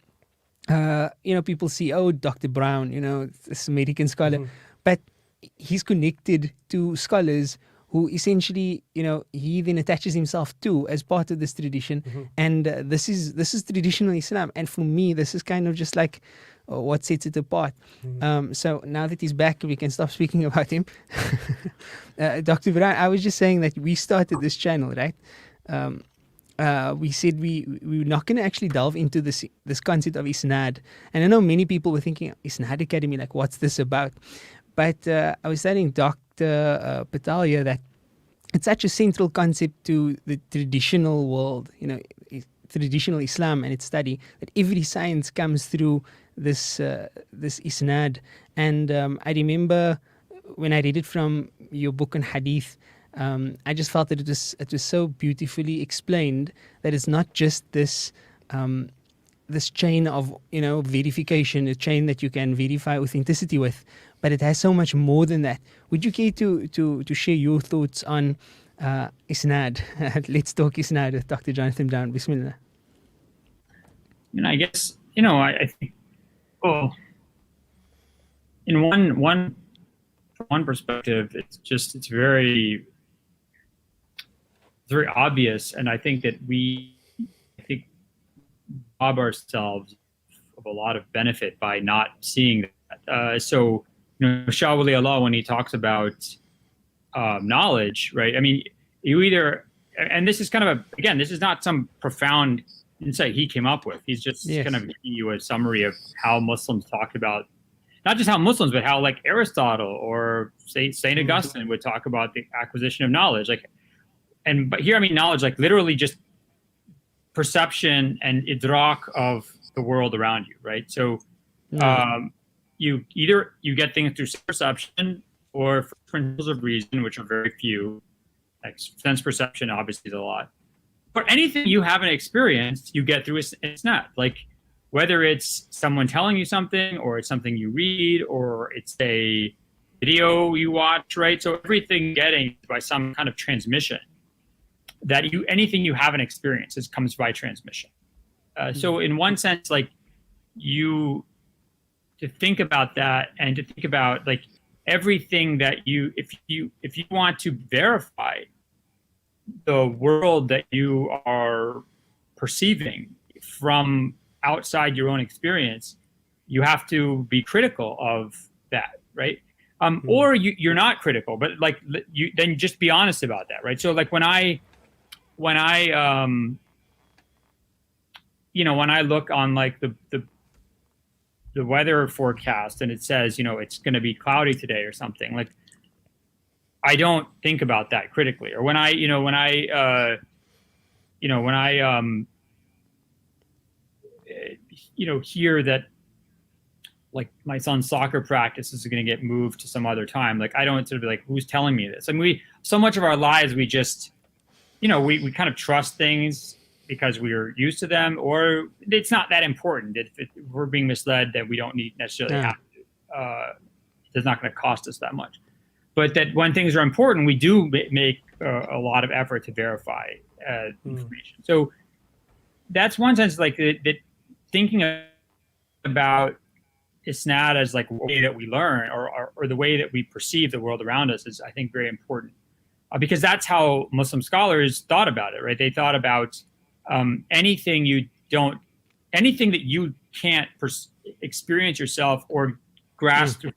people see, Dr. Brown, this American scholar. But he's connected to scholars who essentially, he then attaches himself to as part of this tradition. And this is traditional Islam. And for me, this is kind of just like what sets it apart. So now that he's back, we can stop speaking about him. Dr. Brown, I was just saying that we started this channel, right? We said we were not going to actually delve into this concept of Isnad. And I know many people were thinking, Isnad Academy, like, what's this about? But I was telling Dr. Patalia that it's such a central concept to the traditional world, traditional Islam and its study, that every science comes through this Isnad. And I remember when I read it from your book on Hadith, I just felt that it was so beautifully explained that it's not just this chain of verification, a chain that you can verify authenticity with, but it has so much more than that. Would you care to share your thoughts on Isnad? Let's talk Isnad with Dr. Jonathan Brown. Bismillah. I guess I think, in one perspective, it's very obvious, and I think that we rob ourselves of a lot of benefit by not seeing that. Shah Wali Allah, when he talks about knowledge, right? I mean, you either, and this is kind of again, this is not some profound insight he came up with. He's just kind of giving you a summary of how Muslims talk about, not just how Muslims, but how like Aristotle or Saint Augustine would talk about the acquisition of knowledge. Like, but here I mean knowledge, like literally just perception and idrak of the world around you, right? So you get things through perception or principles of reason, which are very few. Like sense perception obviously is a lot. But anything you haven't experienced, you get through isnad. Like whether it's someone telling you something, or it's something you read, or it's a video you watch, right? So everything getting by some kind of transmission. That anything you haven't experienced comes by transmission. So in one sense, like to think about that, and to think about like everything that if you want to verify the world that you are perceiving from outside your own experience, you have to be critical of that, right? Or you're not critical, but like then just be honest about that, right? So like when I look on like the weather forecast and it says, it's going to be cloudy today or something, like I don't think about that critically. Or when I hear that like my son's soccer practice is going to get moved to some other time, like I don't sort of be like, who's telling me this? I mean, so much of our lives, we just, we kind of trust things because we're used to them, or it's not that important. If we're being misled, that we don't necessarily have to. It's not going to cost us that much. But that when things are important, we do make a lot of effort to verify information. So that's one sense, like that thinking about Isnad as like the way that we learn or the way that we perceive the world around us is, I think, very important. Because that's how Muslim scholars thought about it, right? They thought about anything that you can't experience yourself or grasp through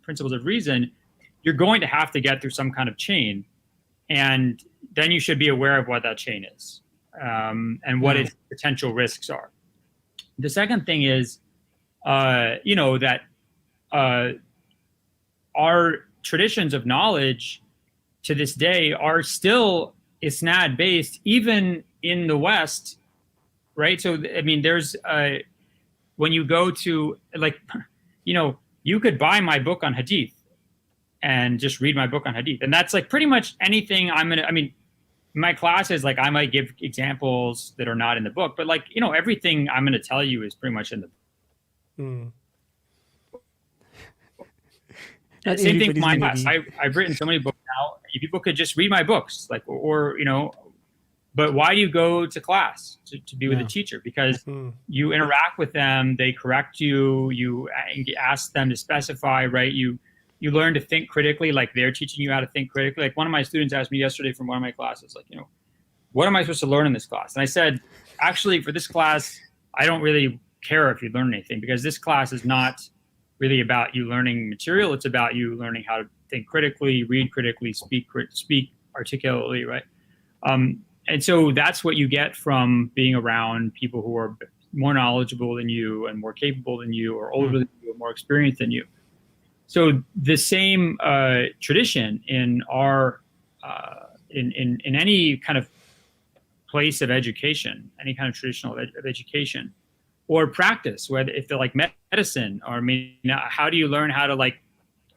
principles of reason, you're going to have to get through some kind of chain. And then you should be aware of what that chain is and what its potential risks are. The second thing is, that our traditions of knowledge to this day are still Isnad based, even in the West, right? So, I mean, there's when you go to you could buy my book on Hadith and just read my book on Hadith. And that's like pretty much anything my classes, like I might give examples that are not in the book, but like, everything I'm going to tell you is pretty much in the book. Same thing for my class. I've written so many books now. People could just read my books, like, but why do you go to class to be with a teacher? Because you interact with them, they correct you, you ask them to specify, right? You learn to think critically, like they're teaching you how to think critically. Like one of my students asked me yesterday from one of my classes, like, what am I supposed to learn in this class? And I said, actually, for this class, I don't really care if you learn anything, because this class is not really about you learning material. It's about you learning how to think critically, read critically, speak articulately, right? And so that's what you get from being around people who are more knowledgeable than you and more capable than you, or older than you, or more experienced than you. So the same tradition in our in any kind of place of education, any kind of traditional of education or practice, whether if they're like medicine, or how do you learn how to like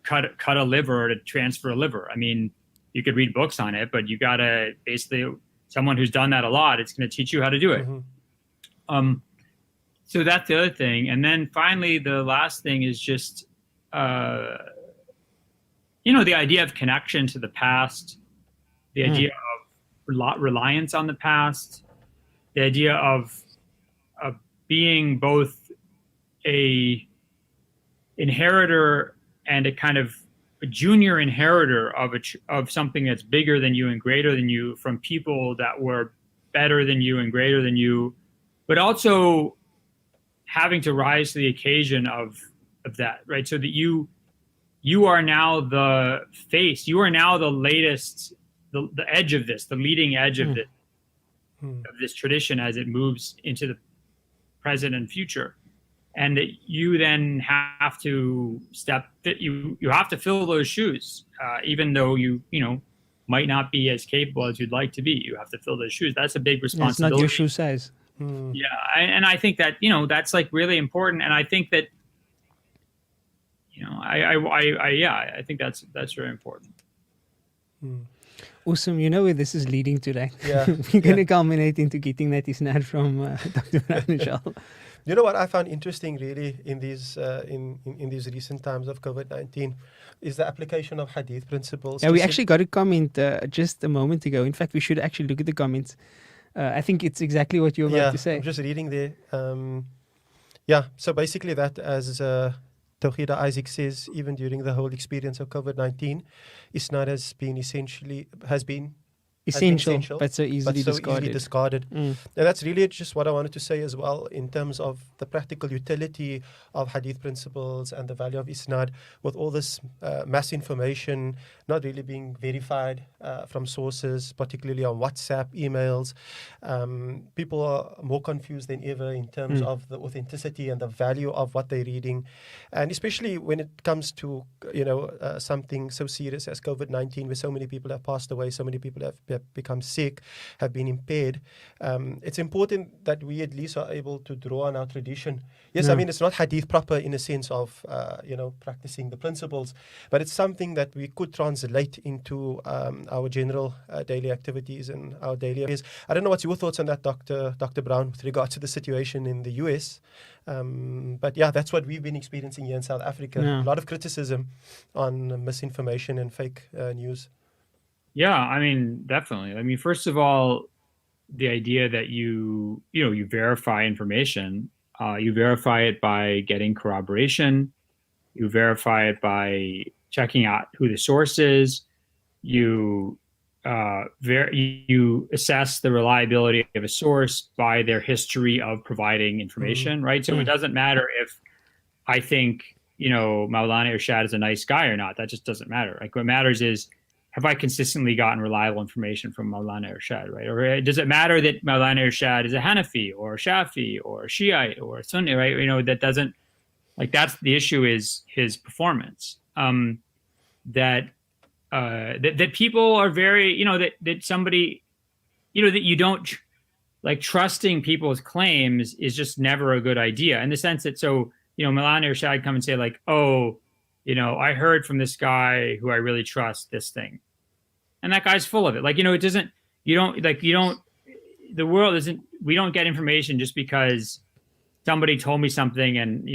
cut a liver or to transfer a liver? I mean, you could read books on it, but you gotta basically, someone who's done that a lot, it's going to teach you how to do it. So that's the other thing. And then finally, the last thing is just, the idea of connection to the past, the idea of reliance on the past, the idea of being both a inheritor and a kind of a junior inheritor of something that's bigger than you and greater than you, from people that were better than you and greater than you, but also having to rise to the occasion of that, right? So that you are now the face, you are now the latest the edge of this, the leading edge of this tradition as it moves into the present and future. And that you then have to you have to fill those shoes, even though you might not be as capable as you'd like to be. You have to fill those shoes. That's a big responsibility. It's not your shoe size. Yeah, and I think that that's like really important. And I think that I think that's very important. Awesome. You know where this is leading to, right? Yeah. We're going to culminate into getting that isnad from Dr. Brown, inshallah. You know what I found interesting really in these in these recent times of COVID-19 is the application of hadith principles. Yeah, we actually got a comment just a moment ago. In fact, we should actually look at the comments. I think it's exactly what you're about to say. I'm just reading there. So basically that, as Tawhida Isaac says, even during the whole experience of COVID-19, Isnad has been essential, but so easily discarded. And that's really just what I wanted to say as well in terms of the practical utility of hadith principles and the value of Isnad with all this mass information not really being verified from sources, particularly on WhatsApp, emails. People are more confused than ever in terms of the authenticity and the value of what they're reading. And especially when it comes to, something so serious as COVID-19, where so many people have passed away, so many people have become sick, have been impaired. It's important that we at least are able to draw on our tradition. Yes, I mean, it's not hadith proper in a sense of, practicing the principles, but it's something that we could translate into our general daily activities and our daily affairs. I don't know what's your thoughts on that, Dr. Brown, with regard to the situation in the US. But yeah, that's what we've been experiencing here in South Africa. A lot of criticism on misinformation and fake news. Yeah, I mean, definitely. I mean, first of all, the idea that you verify information, you verify it by getting corroboration, you verify it by checking out who the source is, you assess the reliability of a source by their history of providing information, right? So it doesn't matter if I think, Maulana Irshad is a nice guy or not. That just doesn't matter. Like, what matters is, have I consistently gotten reliable information from Maulana Irshad, right? Or does it matter that Maulana Irshad is a Hanafi or a Shafi or a Shiite or a Sunni, right? That doesn't, like, that's the issue, is his performance. That people are very, that somebody, that you don't, like, trusting people's claims is just never a good idea, in the sense that, Maulana Irshad come and say, like, oh, I heard from this guy who I really trust this thing. And that guy's full of it. Like, the world isn't, we don't get information just because somebody told me something and,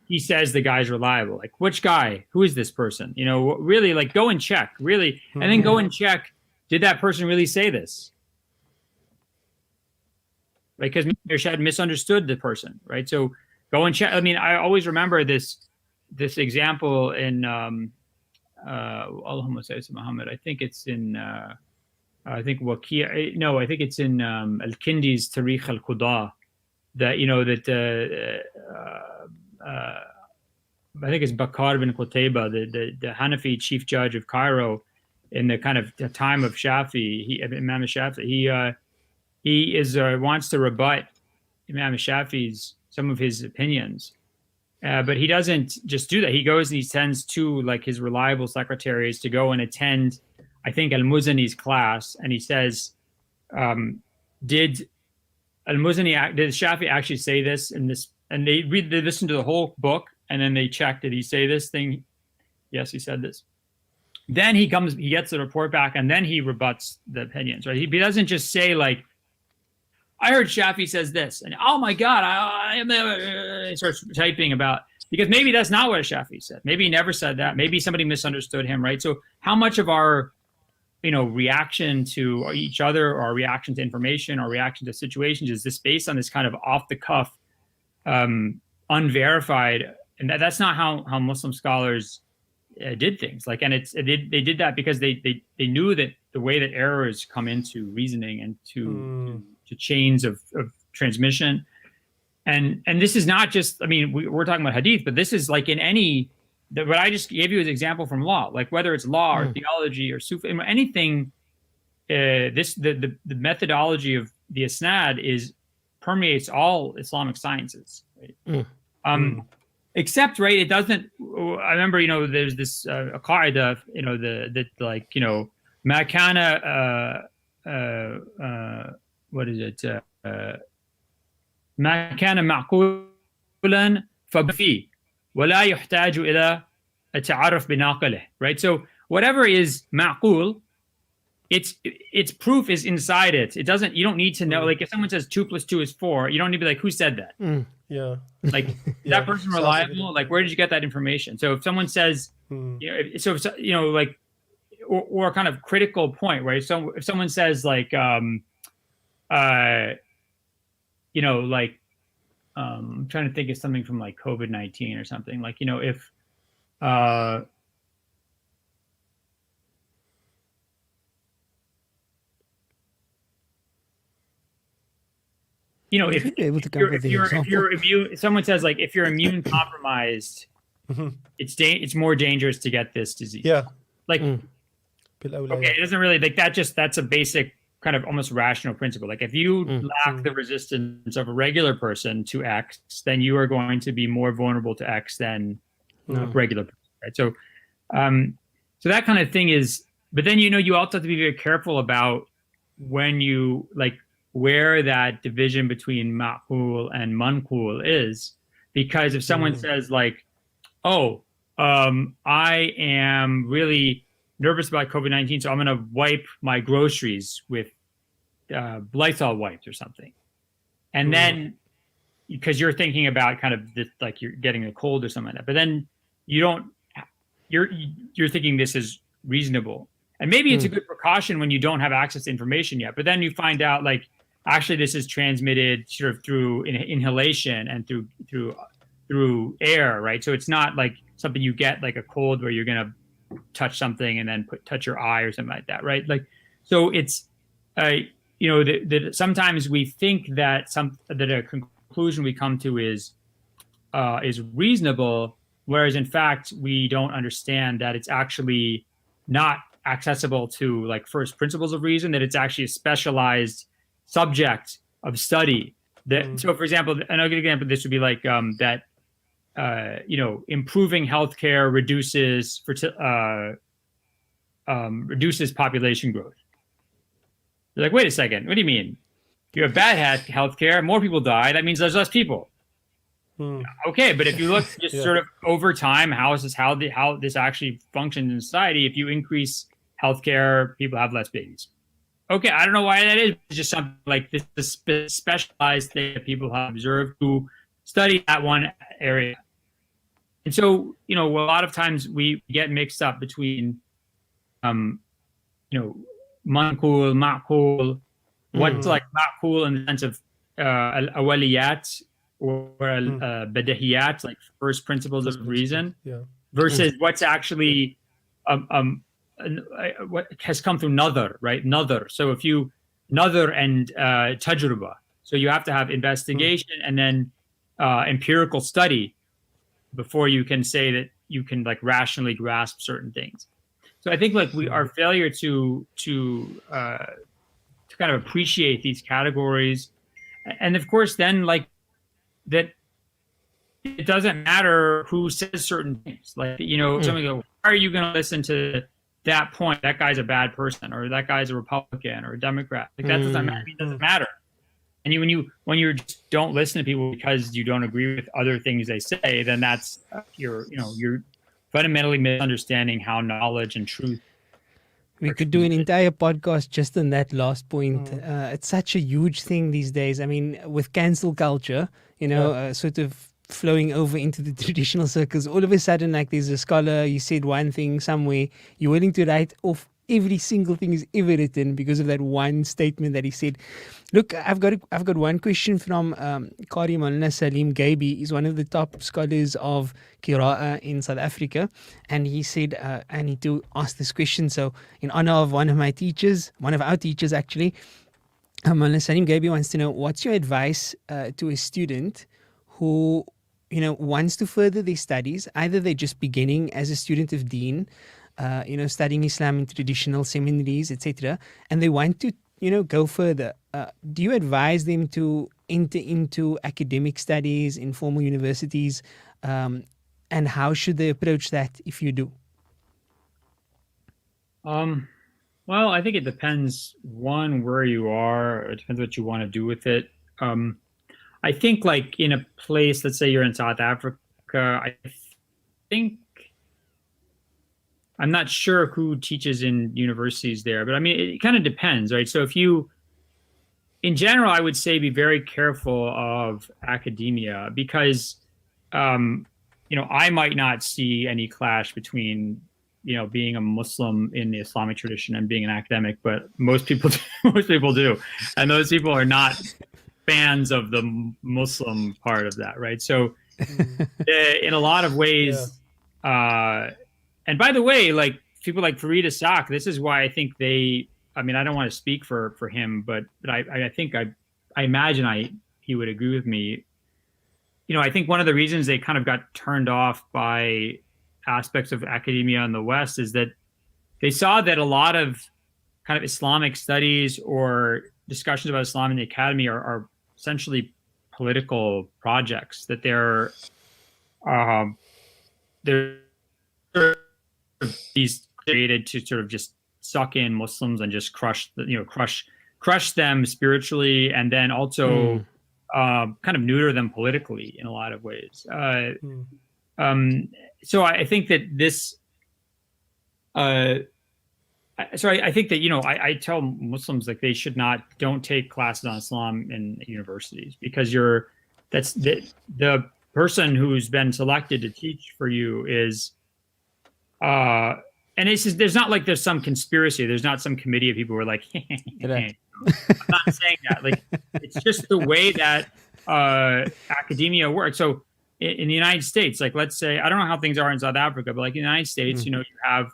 he says the guy's reliable. Like, which guy? Who is this person? Really, like, go and check, really. And then go and check, did that person really say this? Because Irshad misunderstood the person, right? So go and check. I mean, I always remember this example in Allahumma salli Muhammad. I think it's in I think it's in Al-Kindi's Tarikh al-Qudaa, that I think it's Bakar bin Qutayba, the Hanafi chief judge of Cairo in the kind of the time of Shafi, Imam Shafi. He wants to rebut Imam Shafi's some of his opinions. But he doesn't just do that. He goes and he sends two, like, his reliable secretaries to go and attend, I think, Al-Muzani's class. And he says, did Shafi actually say this in this? And they listen to the whole book, and then they check, did he say this thing? Yes, he said this. Then he gets the report back, and then he rebuts the opinions, right? He doesn't just say, like, I heard Shafi says this, and oh my God, he starts typing about, because maybe that's not what Shafi said. Maybe he never said that. Maybe somebody misunderstood him, right? So how much of our, reaction to each other, or our reaction to information, or reaction to situations, is this based on this kind of off the cuff, unverified? And that's not how Muslim scholars did things. Like, and they did that because they knew that the way that errors come into reasoning and to chains of transmission, and this is not just, I mean, we're talking about hadith, but this is like in what I just gave you as an example from law, like whether it's law or theology or Sufi, anything the methodology of the Isnad permeates all Islamic sciences. Right? Except, right, it doesn't. I remember, there's this a qaida, ma kana what is it? ما كان معقولا ففيه ولا يحتاج إلى التعرف بناقله. Right? So whatever is معقول, its proof is inside it. You don't need to know. Like if someone says 2 + 2 is 4, you don't need to be like, who said that? Yeah. Like, is that person reliable? Like, where did you get that information? So if someone says, like, or a kind of critical point, right? So if someone says like, I'm trying to think of something from like COVID-19 or something, like, if, if someone says like, if you're immune compromised, it's more dangerous to get this disease. Yeah. Like, okay, it doesn't really like that. That's a basic kind of almost rational principle. Like if you lack the resistance of a regular person to X, then you are going to be more vulnerable to X than a regular person, right? So, so that kind of thing is, but then, you also have to be very careful about when you like where that division between ma'qul and manqul is, because if someone says like, I am really nervous about COVID-19, so I'm going to wipe my groceries with Lysol wipes or something. And then, because you're thinking about kind of this, like you're getting a cold or something like that, but then you're thinking this is reasonable. And maybe it's a good precaution when you don't have access to information yet, but then you find out like, actually this is transmitted sort of through inhalation and through air, right? So it's not like something you get like a cold where you're going to touch something and then touch your eye or something like that, right? Like, so it's, that sometimes we think that a conclusion we come to is reasonable, whereas in fact we don't understand that it's actually not accessible to like first principles of reason, that it's actually a specialized subject of study. That so, for example, another example, this would be like that. Improving healthcare reduces population growth. They're like, wait a second, what do you mean? You have bad healthcare, more people die. That means there's less people. Okay, but if you look just sort of over time, how this actually functions in society, if you increase healthcare, people have less babies. Okay, I don't know why that is. It's just something like this specialized thing that people have observed who study that one area. And so, a lot of times we get mixed up between, manqul, ma'qul, what's like ma'qul in the sense of al-awaliyat or al-badahiyat, like first principles of reason, versus what's actually what has come through nadar, right? Nadar. So if you nadar and tajruba, so you have to have investigation and then empirical study before you can say that you can like rationally grasp certain things. So I think like our failure to kind of appreciate these categories, and of course then like that it doesn't matter who says certain things. Like somebody go, why are you going to listen to that point? That guy's a bad person, or that guy's a Republican or a Democrat. Like that doesn't matter. It doesn't matter. And when you just don't listen to people because you don't agree with other things they say, then that's you're fundamentally misunderstanding how knowledge and truth. We could do an entire podcast just on that last point. It's such a huge thing these days. I mean, with cancel culture, sort of flowing over into the traditional circles, all of a sudden, like there's a scholar, you said one thing somewhere, you're willing to write off every single thing he's ever written because of that one statement that he said. Look, I've got one question from Qari Maulana Salim Gaibi. He's one of the top scholars of Qira'ah in South Africa. And he said, I need to ask this question. So in honor of one of our teachers actually, Maulana Salim Gaibi wants to know, what's your advice to a student who wants to further their studies? Either they're just beginning as a student of Deen, studying Islam in traditional seminaries, etc., and they want to, go further. Do you advise them to enter into academic studies in formal universities? And how should they approach that if you do? Well, I think it depends, one, where you are. It depends what you want to do with it. I think like in a place, let's say you're in South Africa, I think, I'm not sure who teaches in universities there, but I mean, it kind of depends, right? So in general, I would say be very careful of academia because, I might not see any clash between, being a Muslim in the Islamic tradition and being an academic, but most people do. And those people are not fans of the Muslim part of that, right? So in a lot of ways, and by the way, like people like Farid Isaac, this is why I think I don't want to speak for him, but I think I imagine he would agree with me. I think one of the reasons they kind of got turned off by aspects of academia in the West is that they saw that a lot of kind of Islamic studies or discussions about Islam in the academy are essentially political projects, that they're these created to sort of just suck in Muslims and just crush them spiritually, and then also kind of neuter them politically in a lot of ways. So I think that this. I think that I tell Muslims like they don't take classes on Islam in universities because that's the person who's been selected to teach for you is. And it's just, there's not like there's some conspiracy. There's not some committee of people who are like, I'm not saying that. Like, it's just the way that academia works. So in the United States, like, let's say, I don't know how things are in South Africa, but like in the United States, you have,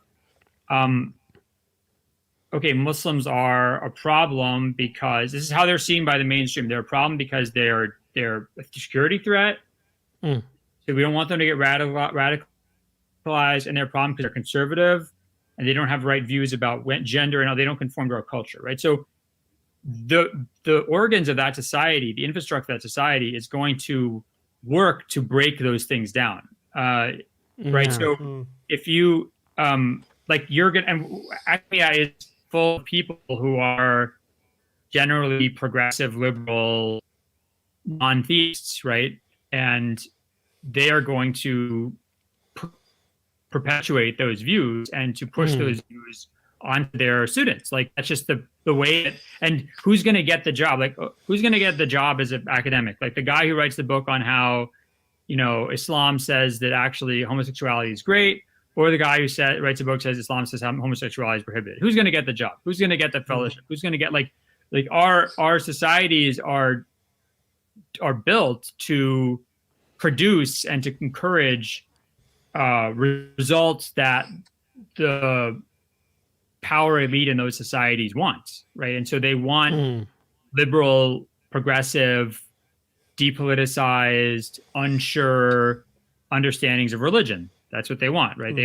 Muslims are a problem because this is how they're seen by the mainstream. They're a problem because they're a security threat. So we don't want them to get radicalized, and they're a problem because they're conservative and they don't have the right views about gender and they don't conform to our culture, right? So the organs of that society, the infrastructure of that society is going to work to break those things down, right? So if you you're gonna, and academia is full of people who are generally progressive, liberal, non-theists, right? And they are going to perpetuate those views and to push those views onto their students. Like, that's just the way and who's going to get the job? Like, who's going to get the job as an academic? Like the guy who writes the book on how, Islam says that actually homosexuality is great, or the guy who writes a book says Islam says homosexuality is prohibited. Who's going to get the job? Who's going to get the fellowship? Who's going to get like our societies are built to produce and to encourage results that the power elite in those societies want, right? And so they want liberal, progressive, depoliticized, unsure understandings of religion. That's what they want, right?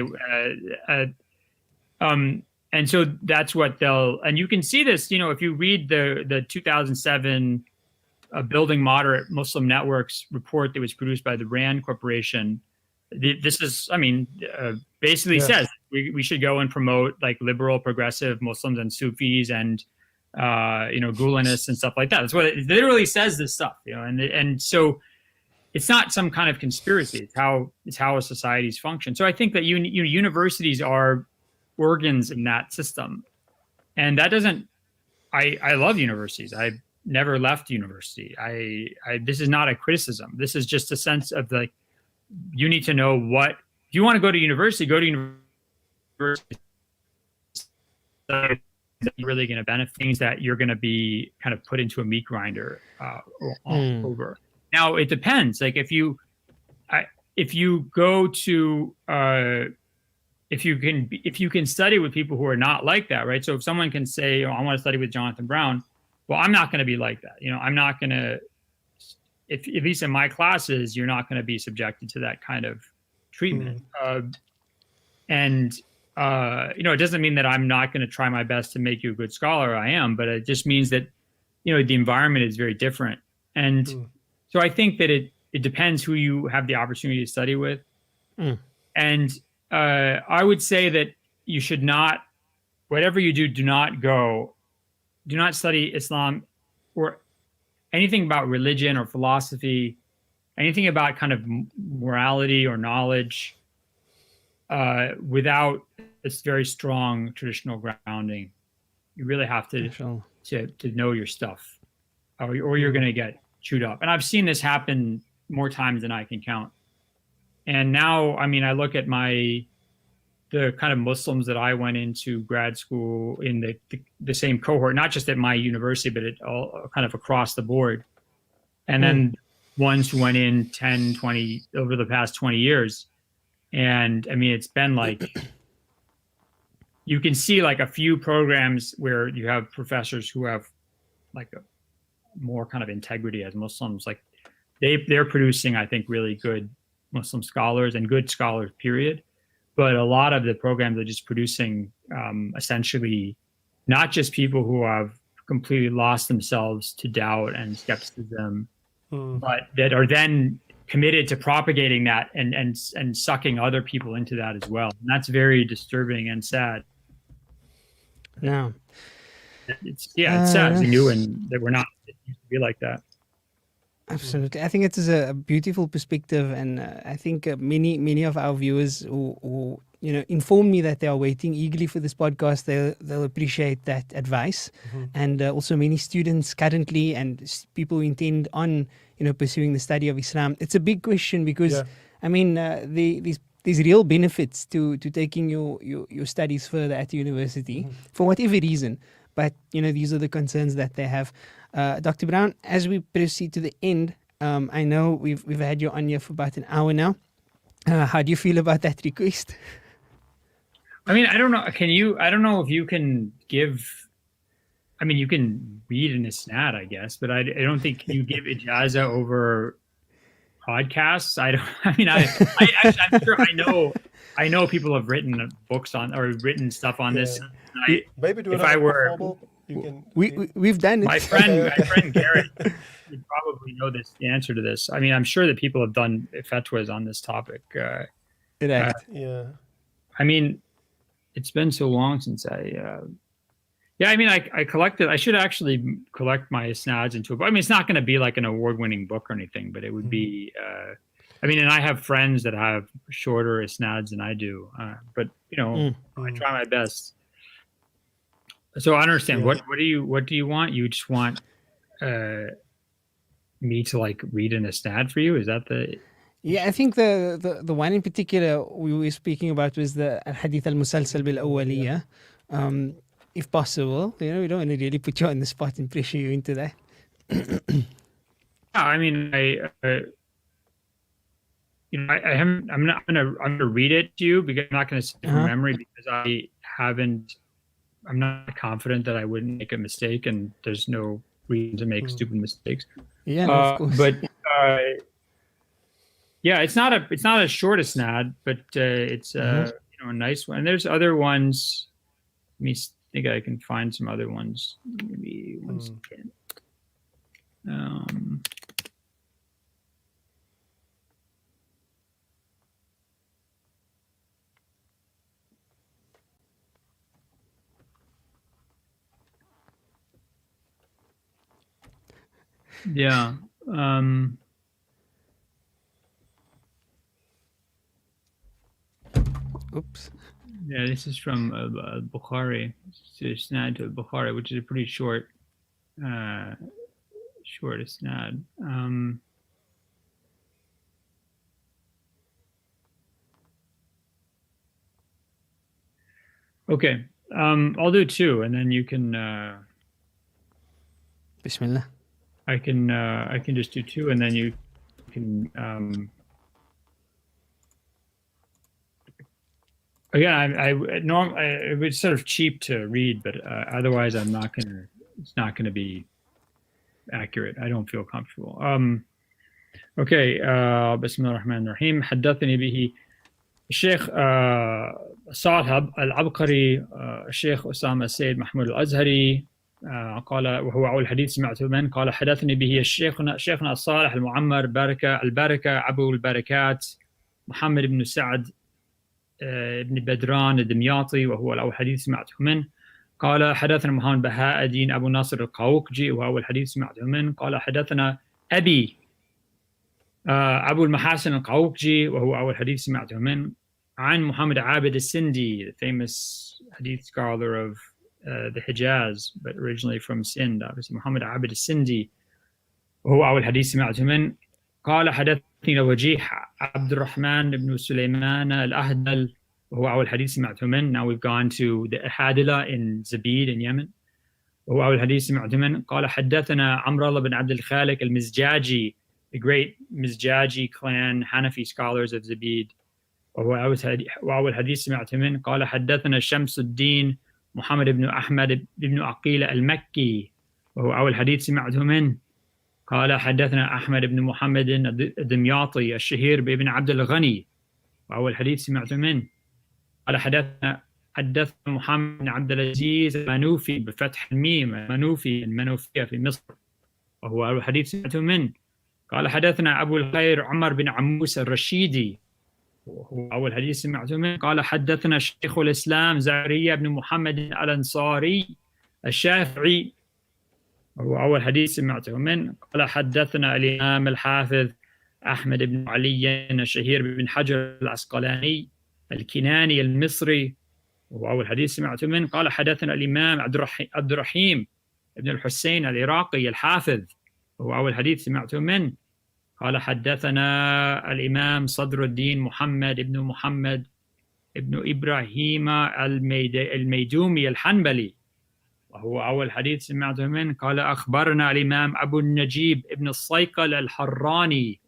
And so that's what and you can see this, if you read the 2007 Building Moderate Muslim Networks report that was produced by the RAND Corporation. This is, basically says we should go and promote like liberal, progressive Muslims and Sufis and, Gulanists and stuff like that. That's what it literally says, this stuff, and so it's not some kind of conspiracy. It's how societies function. So I think that universities are organs in that system. And that doesn't, I love universities. I've never left university. This is not a criticism. This is just a sense of like, you need to know what, if you want to go to university, you're really going to benefit things that you're going to be kind of put into a meat grinder over. Now it depends. Like if you go to, if you can study with people who are not like that, right? So if someone can say, I want to study with Jonathan Brown, well, I'm not going to be like that. I'm not going to, at least in my classes, you're not going to be subjected to that kind of treatment. And it doesn't mean that I'm not going to try my best to make you a good scholar. I am, but it just means that, the environment is very different. And so I think that it depends who you have the opportunity to study with. And I would say that you should not, whatever you do, do not study Islam or anything about religion or philosophy, anything about kind of morality or knowledge without this very strong traditional grounding. You really have to know your stuff, or you're going to get chewed up. And I've seen this happen more times than I can count. And now, I look at the kind of Muslims that I went into grad school in the same cohort, not just at my university, but it all kind of across the board. And then ones who went in 10, 20, over the past 20 years. And it's been like, you can see like a few programs where you have professors who have like a more kind of integrity as Muslims. Like they're producing, I think, really good Muslim scholars and good scholars, period. But a lot of the programs are just producing essentially not just people who have completely lost themselves to doubt and skepticism, but that are then committed to propagating that and sucking other people into that as well. And that's very disturbing and sad. No. It's sad. We knew and that we're not, it used to be like that. Absolutely. I think it is a beautiful perspective, and I think many of our viewers who inform me that they are waiting eagerly for this podcast, they'll appreciate that advice. And also many students currently and people who intend on pursuing the study of Islam. It's a big question because there's real benefits to taking your studies further at the university for whatever reason. But these are the concerns that they have. Dr. Brown, as we proceed to the end, I know we've had you on here for about an hour now. How do you feel about that request? I don't know. I don't know if you can give. You can read an isnad, I guess, but I don't think you give ijaza over podcasts. I'm sure I know people have written books on or written stuff on this. Maybe do it. If I were, we've done it. My friend Garrett would probably know the answer to this. I'm sure that people have done fatwas on this topic. It's been so long since I collected. I should actually collect my isnads into a book. It's not going to be like an award-winning book or anything, but it would be. And I have friends that have shorter isnads than I do. But I try my best. So I understand. Yeah. What do you want? You just want me to like read an isnad for you? Is that the? Yeah, I think the one in particular we were speaking about was the Al-Hadith al-Musalsal bil-Awwaliyah. If possible, we don't want to really put you on the spot and pressure you into that. I'm gonna read it to you because I'm not gonna say it from memory because I'm not confident that I wouldn't make a mistake, and there's no reason to make stupid mistakes. Yeah, of course. But it's not a short isnad, but it's a nice one. And there's other ones. Let me think I can find some other ones. Maybe 1 second. Yeah. Oops. Yeah, this is from Bukhari. It's isnad to Bukhari, which is a pretty short isnad. Okay. I'll do 2, and then you can. Bismillah. I can just do 2, and then you can. Again, it was sort of cheap to read, but otherwise, it's not gonna be accurate. I don't feel comfortable. Okay. Bismillah ar-Rahman ar-Rahim. حدثني به الشيخ صالح العبقري، الشيخ أسامة السيد محمود الأزهري قال، وهو أول حديث سمعته من قال حدثني به شيخنا الصالح المعمر البركة أبو البركات محمد بن سعد بن بدران الدمياطي، وهو الأول حديث سمعته منه. قال حدثنا محمد بهاء الدين أبو ناصر القوقجي، وهو أول حديث سمعته منه. قال حدثنا أبي أبو المحاسن القوقجي، وهو أول حديث سمعته منه. عن محمد عابد السندي, the famous hadith scholar of the Hijaz, but originally from Sind, obviously Muhammad Abid al-Sindi, وهو أول حديث سمعته منه. قال حدثني وجيه عبد الرحمن بن سليمان الأهدل، وهو أول حديث سمعته منه. Now we've gone to the Ahadila in Zabid in Yemen, وهو أول حديث سمعته منه. قال حدثنا عمرو الله بن عبد الخالق المزجاجي, the great Mizjaji clan Hanafi scholars of Zabid, وهو أول حديث سمعته منه. قال حدثنا شمس الدين محمد بن أحمد بن عقيل المكي، وهو أول حديث سمعته منه. قال حدثنا أحمد بن محمد الدمياطي الشهير بابن عبد الغني، وأول حديث سمعته منه. قال حدثنا محمد بن عبد العزيز المنوفي بفتح الميم، المنوفية في مصر، وهو أول حديث سمعته منه. قال حدثنا أبو الخير عمر بن عموس الرشيدي، وهو أول حديث سمعته منه. قال حدثنا شيخ الإسلام زكريا بن محمد الأنصاري الشافعي، وهو أول حديث سمعته منه. قال حدثنا الإمام الحافظ أحمد بن علي الشهير بن حجر العسقلاني الكناني المصري، وهو أول حديث سمعته منه. قال حدثنا الإمام عبد الرحيم بن الحسين العراقي الحافظ، وهو أول حديث سمعته منه. قال حدثنا الإمام صدر الدين محمد ابن إبراهيم الميدومي الحنبلي، وهو أول حديث سمعته منه. قال أخبرنا الإمام أبو النجيب ابن الصيقل الحراني،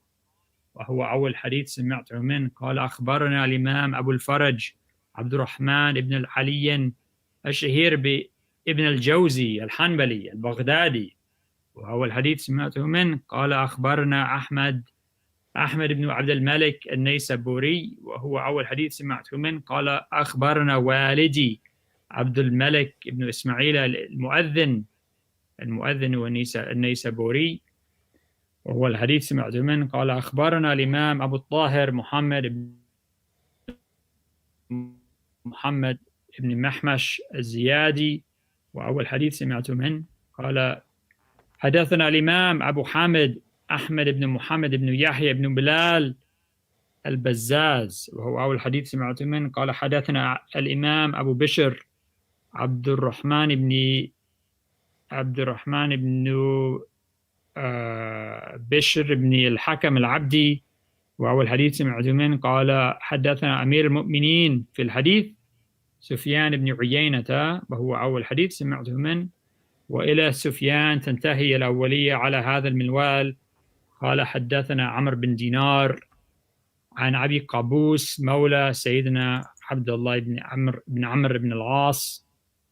وهو أول حديث سمعته منه. قال أخبرنا الإمام أبو الفرج عبد الرحمن ابن العلي الشهير بابن الجوزي الحنبلي البغدادي، وهو الحديث سمعته منه. قال أخبرنا أحمد بن عبد الملك النيسابوري، وهو أول حديث سمعته منه. قال أخبرنا والدي عبد الملك بن إسماعيل المؤذن النيسابوري، وهو الحديث سمعته منه. قال أخبرنا الإمام أبو الطاهر محمد بن محمش الزيادي، وأول حديث سمعته منه. قال حدثنا الإمام أبو حامد أحمد بن محمد بن يحيى بن بلال البزاز، وهو أول حديث سمعته منه. قال حدثنا الإمام أبو بشر عبد الرحمن بن بشر بن الحكم العبدي، وأول حديث سمعته منه. قال حدثنا أمير المؤمنين في الحديث سفيان بن عيينة، وهو أول حديث سمعته منه. وإلى سفيان تنتهي الأولية على هذا المنوال. قال حدثنا عمرو بن دينار عن أبي قابوس مولى سيدنا عبد الله بن عمرو بن العاص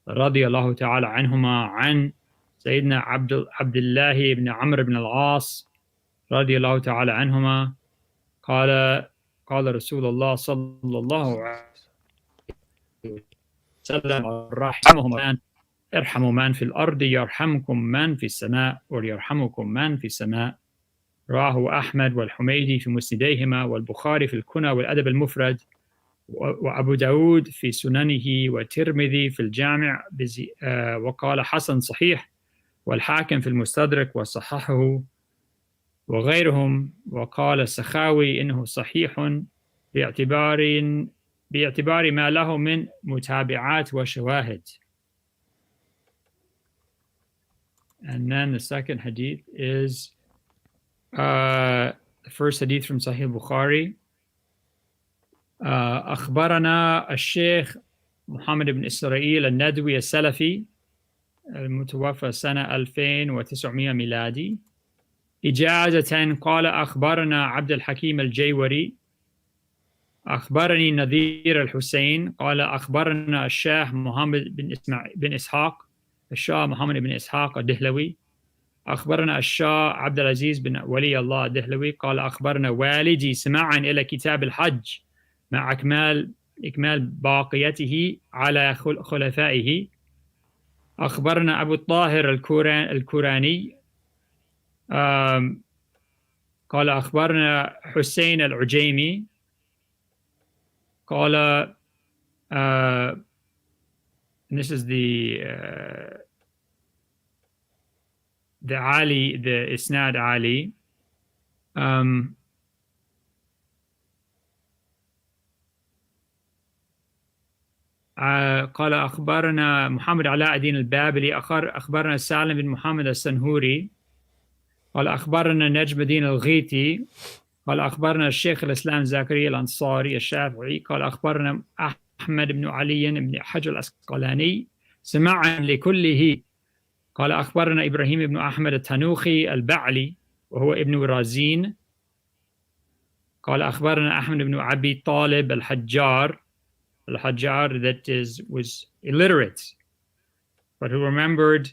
رضي الله تعالى عنهما، عن سيدنا عبد الله بن عمرو بن العاص رضي الله تعالى عنهما قال رسول الله صلى الله عليه وسلم ارحموا من في الأرض يرحمكم من في السماء وليرحمكم من في السماء. رواه أحمد والحميدي في مسنديهما، والبخاري في الكنى والأدب المفرد، وأبو داود في سننه، والترمذي في الجامع وقال حسن صحيح، والحاكم في المستدرك وصححه وغيرهم، وقال السخاوي إنه صحيح باعتبار ما له من متابعات وشواهد. And then the second hadith is the first hadith from Sahih Bukhari. أخبرنا الشيخ محمد بن إسرائيل الندوي السلفي المتوفى سنة 2900 ميلادي إجازة. قال أخبرنا عبد الحكيم الجيوري أخبرني نذير الحسين قال أخبرنا الشيخ محمد بن إسحاق الدهلوي أخبرنا الشاه عبد العزيز بن ولي الله الدهلوي قال أخبرنا والدي سماعا إلى كتاب الحج مع إكمال باقيته على خلفائه. أخبرنا أبو الطاهر الكوراني قال أخبرنا حسين العجيمي قال and this is the Ali, the Isnad Ali. قال أخبرنا محمد علاء الدين البابلي أخبرنا سالم بن محمد السنهوري قال أخبرنا نجم الدين الغيثي قال أخبرنا الشيخ الإسلام زكريا الأنصاري الشافعي قال أخبرنا أحمد بن علي بن حجر الأسقلاني سماعا لكله قال أخبرنا إبراهيم بن أحمد التنوخي البعلي وهو ابن رازين قال أخبرنا أحمد بن أبي طالب الحجار that was illiterate but who remembered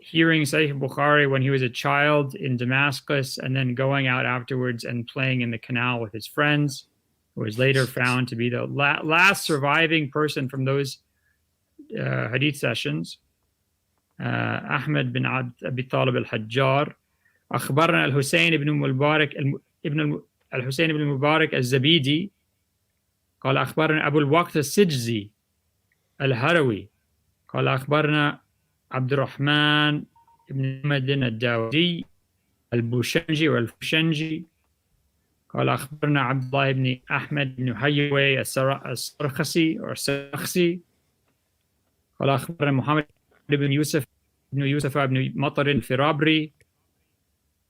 hearing Sahih Bukhari when he was a child in Damascus and then going out afterwards and playing in the canal with his friends, who was later found to be the last surviving person from those hadith sessions. Ahmed bin Abi Talib al-Hajjar. أخبرنا الحسين بن المبارك الزبيدي قال أخبرنا أبو الوقت السجزي الهروي قال أخبرنا عبد الرحمن بن محمد الداودي البوشنجي والفشنجي قال أخبرنا عبد الله بن أحمد بن حيوي السرخسي قال أخبرنا محمد بن يوسف بن مطر الفرابري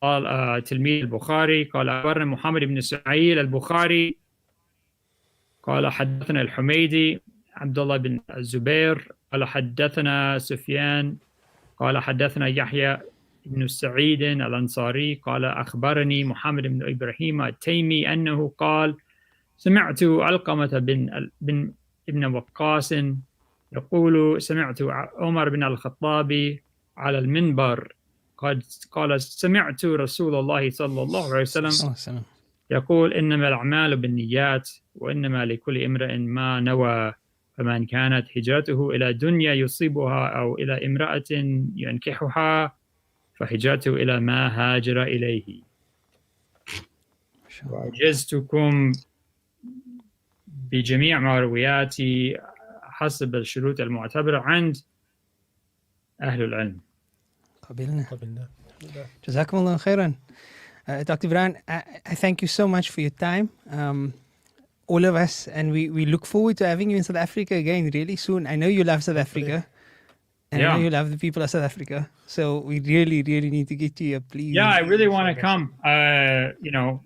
قال تلميذ البخاري قال أخبرنا محمد بن سعيد البخاري قال حدثنا الحميدي عبد الله بن الزبير قال حدثنا سفيان قال حدثنا يحيى بن سعيد الأنصاري قال أخبرني محمد بن إبراهيم التيمي أنه قال سمعت علقمة بن ابن وقاص يقول سمعت عمر بن الخطاب على المنبر قال سمعت رسول الله صلى الله عليه وسلم يقول إنما الأعمال بالنيات وإنما لكل امرئ ما نوى فمن كانت هجرته إلى دنيا يصيبها أو إلى امرأة ينكحها فهجرته إلى ما هاجر إليه. وأجزتكم بجميع ما روياتي حسب الشروط المعتبرة عند أهل العلم. قبلنا. جزاكم الله خيرا. Dr. Brown, I thank you so much for your time. All of us, and we look forward to having you in South Africa again really soon. I know you love South Africa, and I know you love the people of South Africa. So we really, really need to get you here, please. Yeah, I really want to come.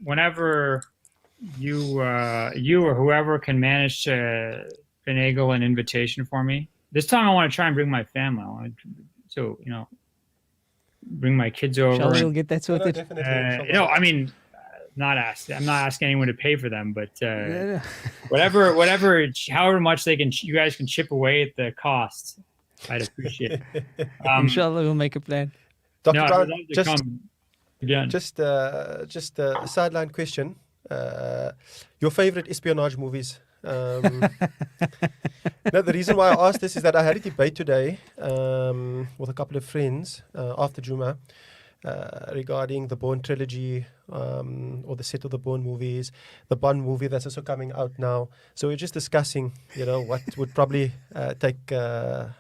Whenever you or whoever can manage to finagle an invitation for me. This time I want to try and bring my family. I want to, bring my kids over. Shall we'll get that sorted? I'm not asking anyone to pay for them, but whatever, however much you guys can chip away at the cost, I'd appreciate it. Inshallah, we'll make a plan. Dr. Brown, just a sideline question. Your favorite espionage movies? No, the reason why I asked this is that I had a debate today with a couple of friends after Juma regarding the Bourne trilogy or the set of the Bourne movies, the Bond movie that's also coming out now. So we're just discussing, what would probably take the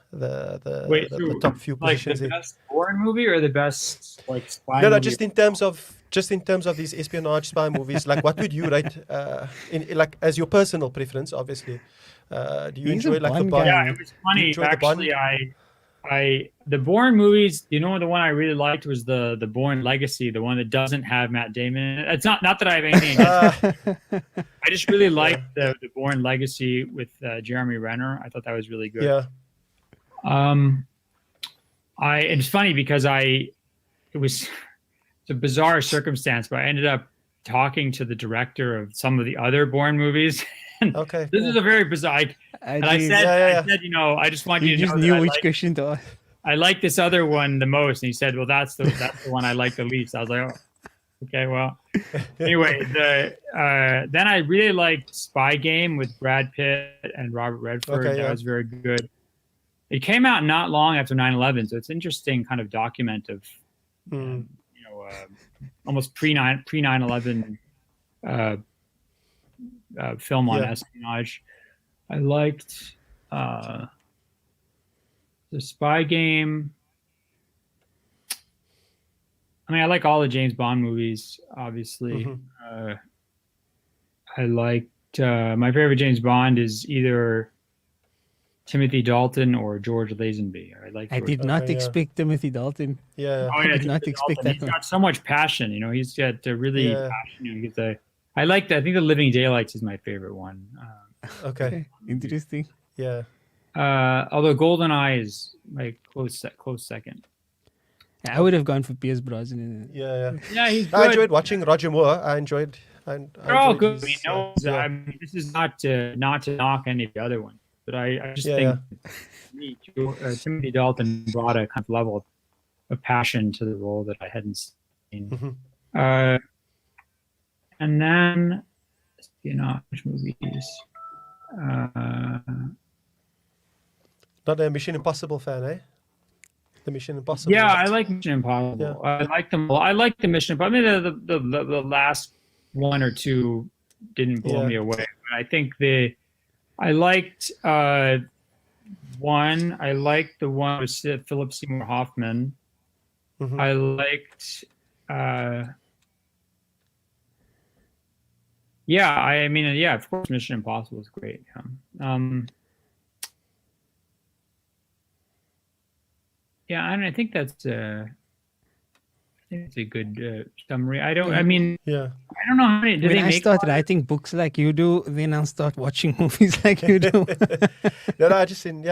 top few positions. Like the best Bourne movie or the best spy movie? No, just in terms of these espionage spy movies, like what would you rate as your personal preference, obviously? Do you enjoy the Bond? Yeah, it was funny actually. The Bourne movies, the one I really liked was the Bourne Legacy, the one that doesn't have Matt Damon in it. It's not that I have anything against it. I just really liked the Bourne Legacy with Jeremy Renner. I thought that was really good. Yeah. It's funny because it's a bizarre circumstance, but I ended up talking to the director of some of the other Bourne movies. Okay. This is a very bizarre. I said, I just want you to know. You just knew which question to ask. I like this other one the most, and he said, "Well, that's the one I like the least." I was like, "Oh, Okay, well, anyway, then I really liked Spy Game with Brad Pitt and Robert Redford. Okay, That was very good. It came out not long after 9/11, so it's an interesting kind of document of, almost pre 9/11 film on espionage. I liked the Spy Game. I mean, I like all the James Bond movies, obviously. I liked my favorite James Bond is either Timothy Dalton or George Lazenby. I did not expect Timothy Dalton. Yeah. Oh, yeah, I did not expect that. He's got so much passion. He's got really passion. I think The Living Daylights is my favorite one. Okay. Interesting. Yeah. Although GoldenEye is my close second. I would have gone for Pierce Brosnan. Yeah. He's good. I enjoyed watching Roger Moore. I enjoyed. They're all good. I mean, this is not to knock any of the other ones, but I just think Timothy Dalton brought a kind of level of passion to the role that I hadn't seen. And then espionage movies. Not a Mission Impossible fan, eh? The Mission Impossible. Yeah, I like Mission Impossible. Yeah. I like them. I like the Mission Impossible. I mean, the last one or two didn't blow me away. But I think I liked one. I liked the one with Philip Seymour Hoffman. I liked. Of course, Mission Impossible is great. I think that's a good summary. I don't know how many. When I start writing books like you do, then I'll start watching movies like you do. Movies are interesting.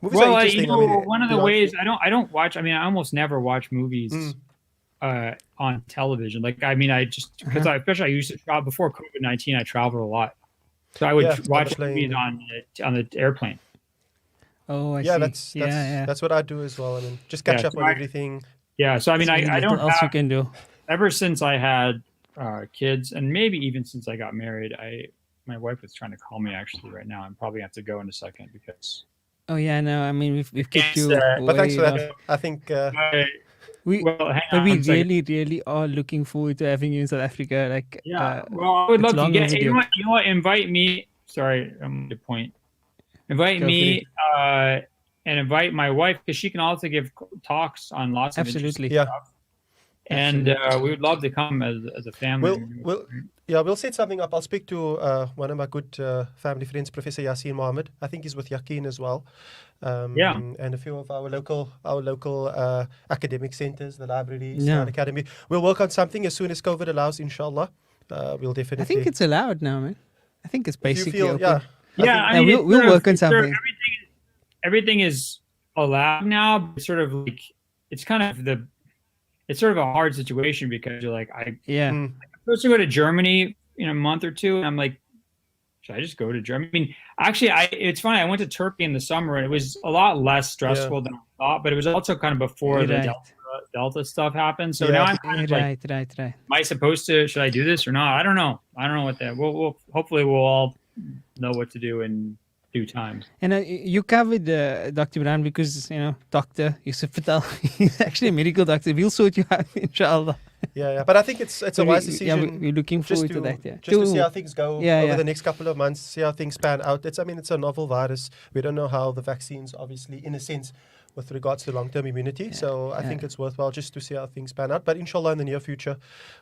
One of the ways I don't watch. I mean, I almost never watch movies on television. Because I used to travel before COVID-19. I traveled a lot, so I would watch movies on the airplane. Oh, I see. That's what I do as well. I mean, just catch up on everything. Yeah, so I mean, I don't else you can do. Ever since I had kids, and maybe even since I got married, my wife was trying to call me actually right now. I'm probably have to go in a second because. Oh yeah, no, I mean we've kept you. But thanks for that. I think. We really are looking forward to having you in South Africa. I would love to get. You know what? Invite me. Sorry, I'm the point. Invite me and invite my wife because she can also give talks on lots of interesting stuff. And we would love to come as a family. We'll set something up. I'll speak to one of my good family friends, Professor Yassine Mohammed. I think he's with Yaqeen as well. And a few of our local academic centers, the library, Isnad Academy. We'll work on something as soon as COVID allows, inshallah. We'll definitely. I think it's allowed now, man. I think it's basically open. We'll work on something. Everything is allowed now, but it's sort of it's sort of a hard situation because you're like, I'm supposed to go to Germany in a month or two, and I'm like, should I just go to Germany? I mean, actually, it's funny. I went to Turkey in the summer, and it was a lot less stressful than I thought, but it was also kind of before the Delta stuff happened. So now I'm kind of like, am I supposed to? Should I do this or not? I don't know. What that. We'll hopefully we'll all know what to do in due time. And you covered Dr. Brown because Dr. Yusuf Patel, he's actually a medical doctor. We'll sort you out, inshallah. But I think it's a wise decision. Yeah, we're looking forward to that. Just to see how things go over the next couple of months, see how things pan out. It's a novel virus. We don't know how the vaccines, obviously, in a sense, with regards to long-term immunity. So I think it's worthwhile just to see how things pan out. But inshallah, in the near future,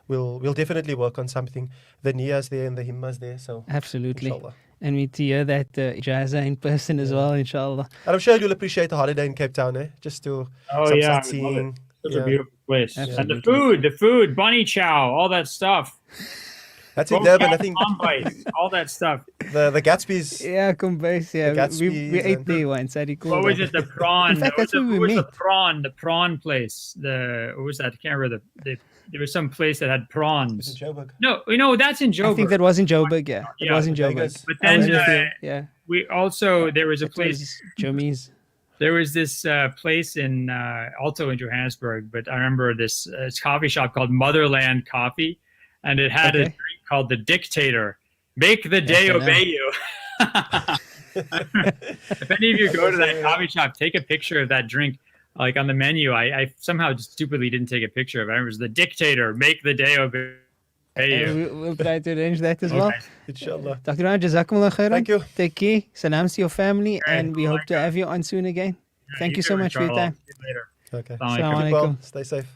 we'll definitely work on something. The niyah's there and the himma's there. So absolutely. Inshallah. And we hear that ijaza in person as well, inshallah. And I'm sure you'll appreciate a holiday in Cape Town, just to some sightseeing. It's a beautiful place. And the food, bunny chow, all that stuff. That's in Durban, I think. All that stuff. The Gatsby's. Yeah, Kumbais, we ate there once. What was it? The prawn. In fact, that's where we met. The prawn place. What was that? I can't remember. There was some place that had prawns. It's in Joburg. No, that's in Joburg. I think that was in Joburg, It was in Joburg. But then, we also, there was a place. Jomies. There was this place in also in Johannesburg, but I remember this coffee shop called Motherland Coffee, and it had a drink called the Dictator. Make the day obey you. If any of you go to that coffee shop, take a picture of that drink. Like on the menu, I somehow just stupidly didn't take a picture of it. It was the Dictator. Make the day obey you. We'll try to arrange that as well. Inshallah. Dr. Brown, Jazakumullah khairan. Thank you. Take care. Salams to your family, Okay. and we hope to have you on soon again. Thank you so much for your time. See you later. Okay. Assalamu Keep well. alaikum. Stay safe.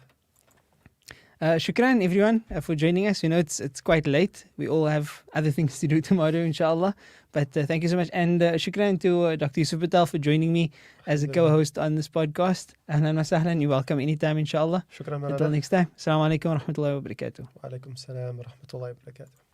Shukran everyone for joining us. You know, it's quite late. We all have other things to do tomorrow, inshallah. But thank you so much. And shukran to Dr. Yusuf Patel for joining me as a co-host on this podcast. Ahlan wa sahlan. You're welcome anytime, inshallah. Shukran, Until next time. Assalamu alaikum wa rahmatullahi wa barakatuh. Wa alaikum salam wa rahmatullahi wa barakatuh.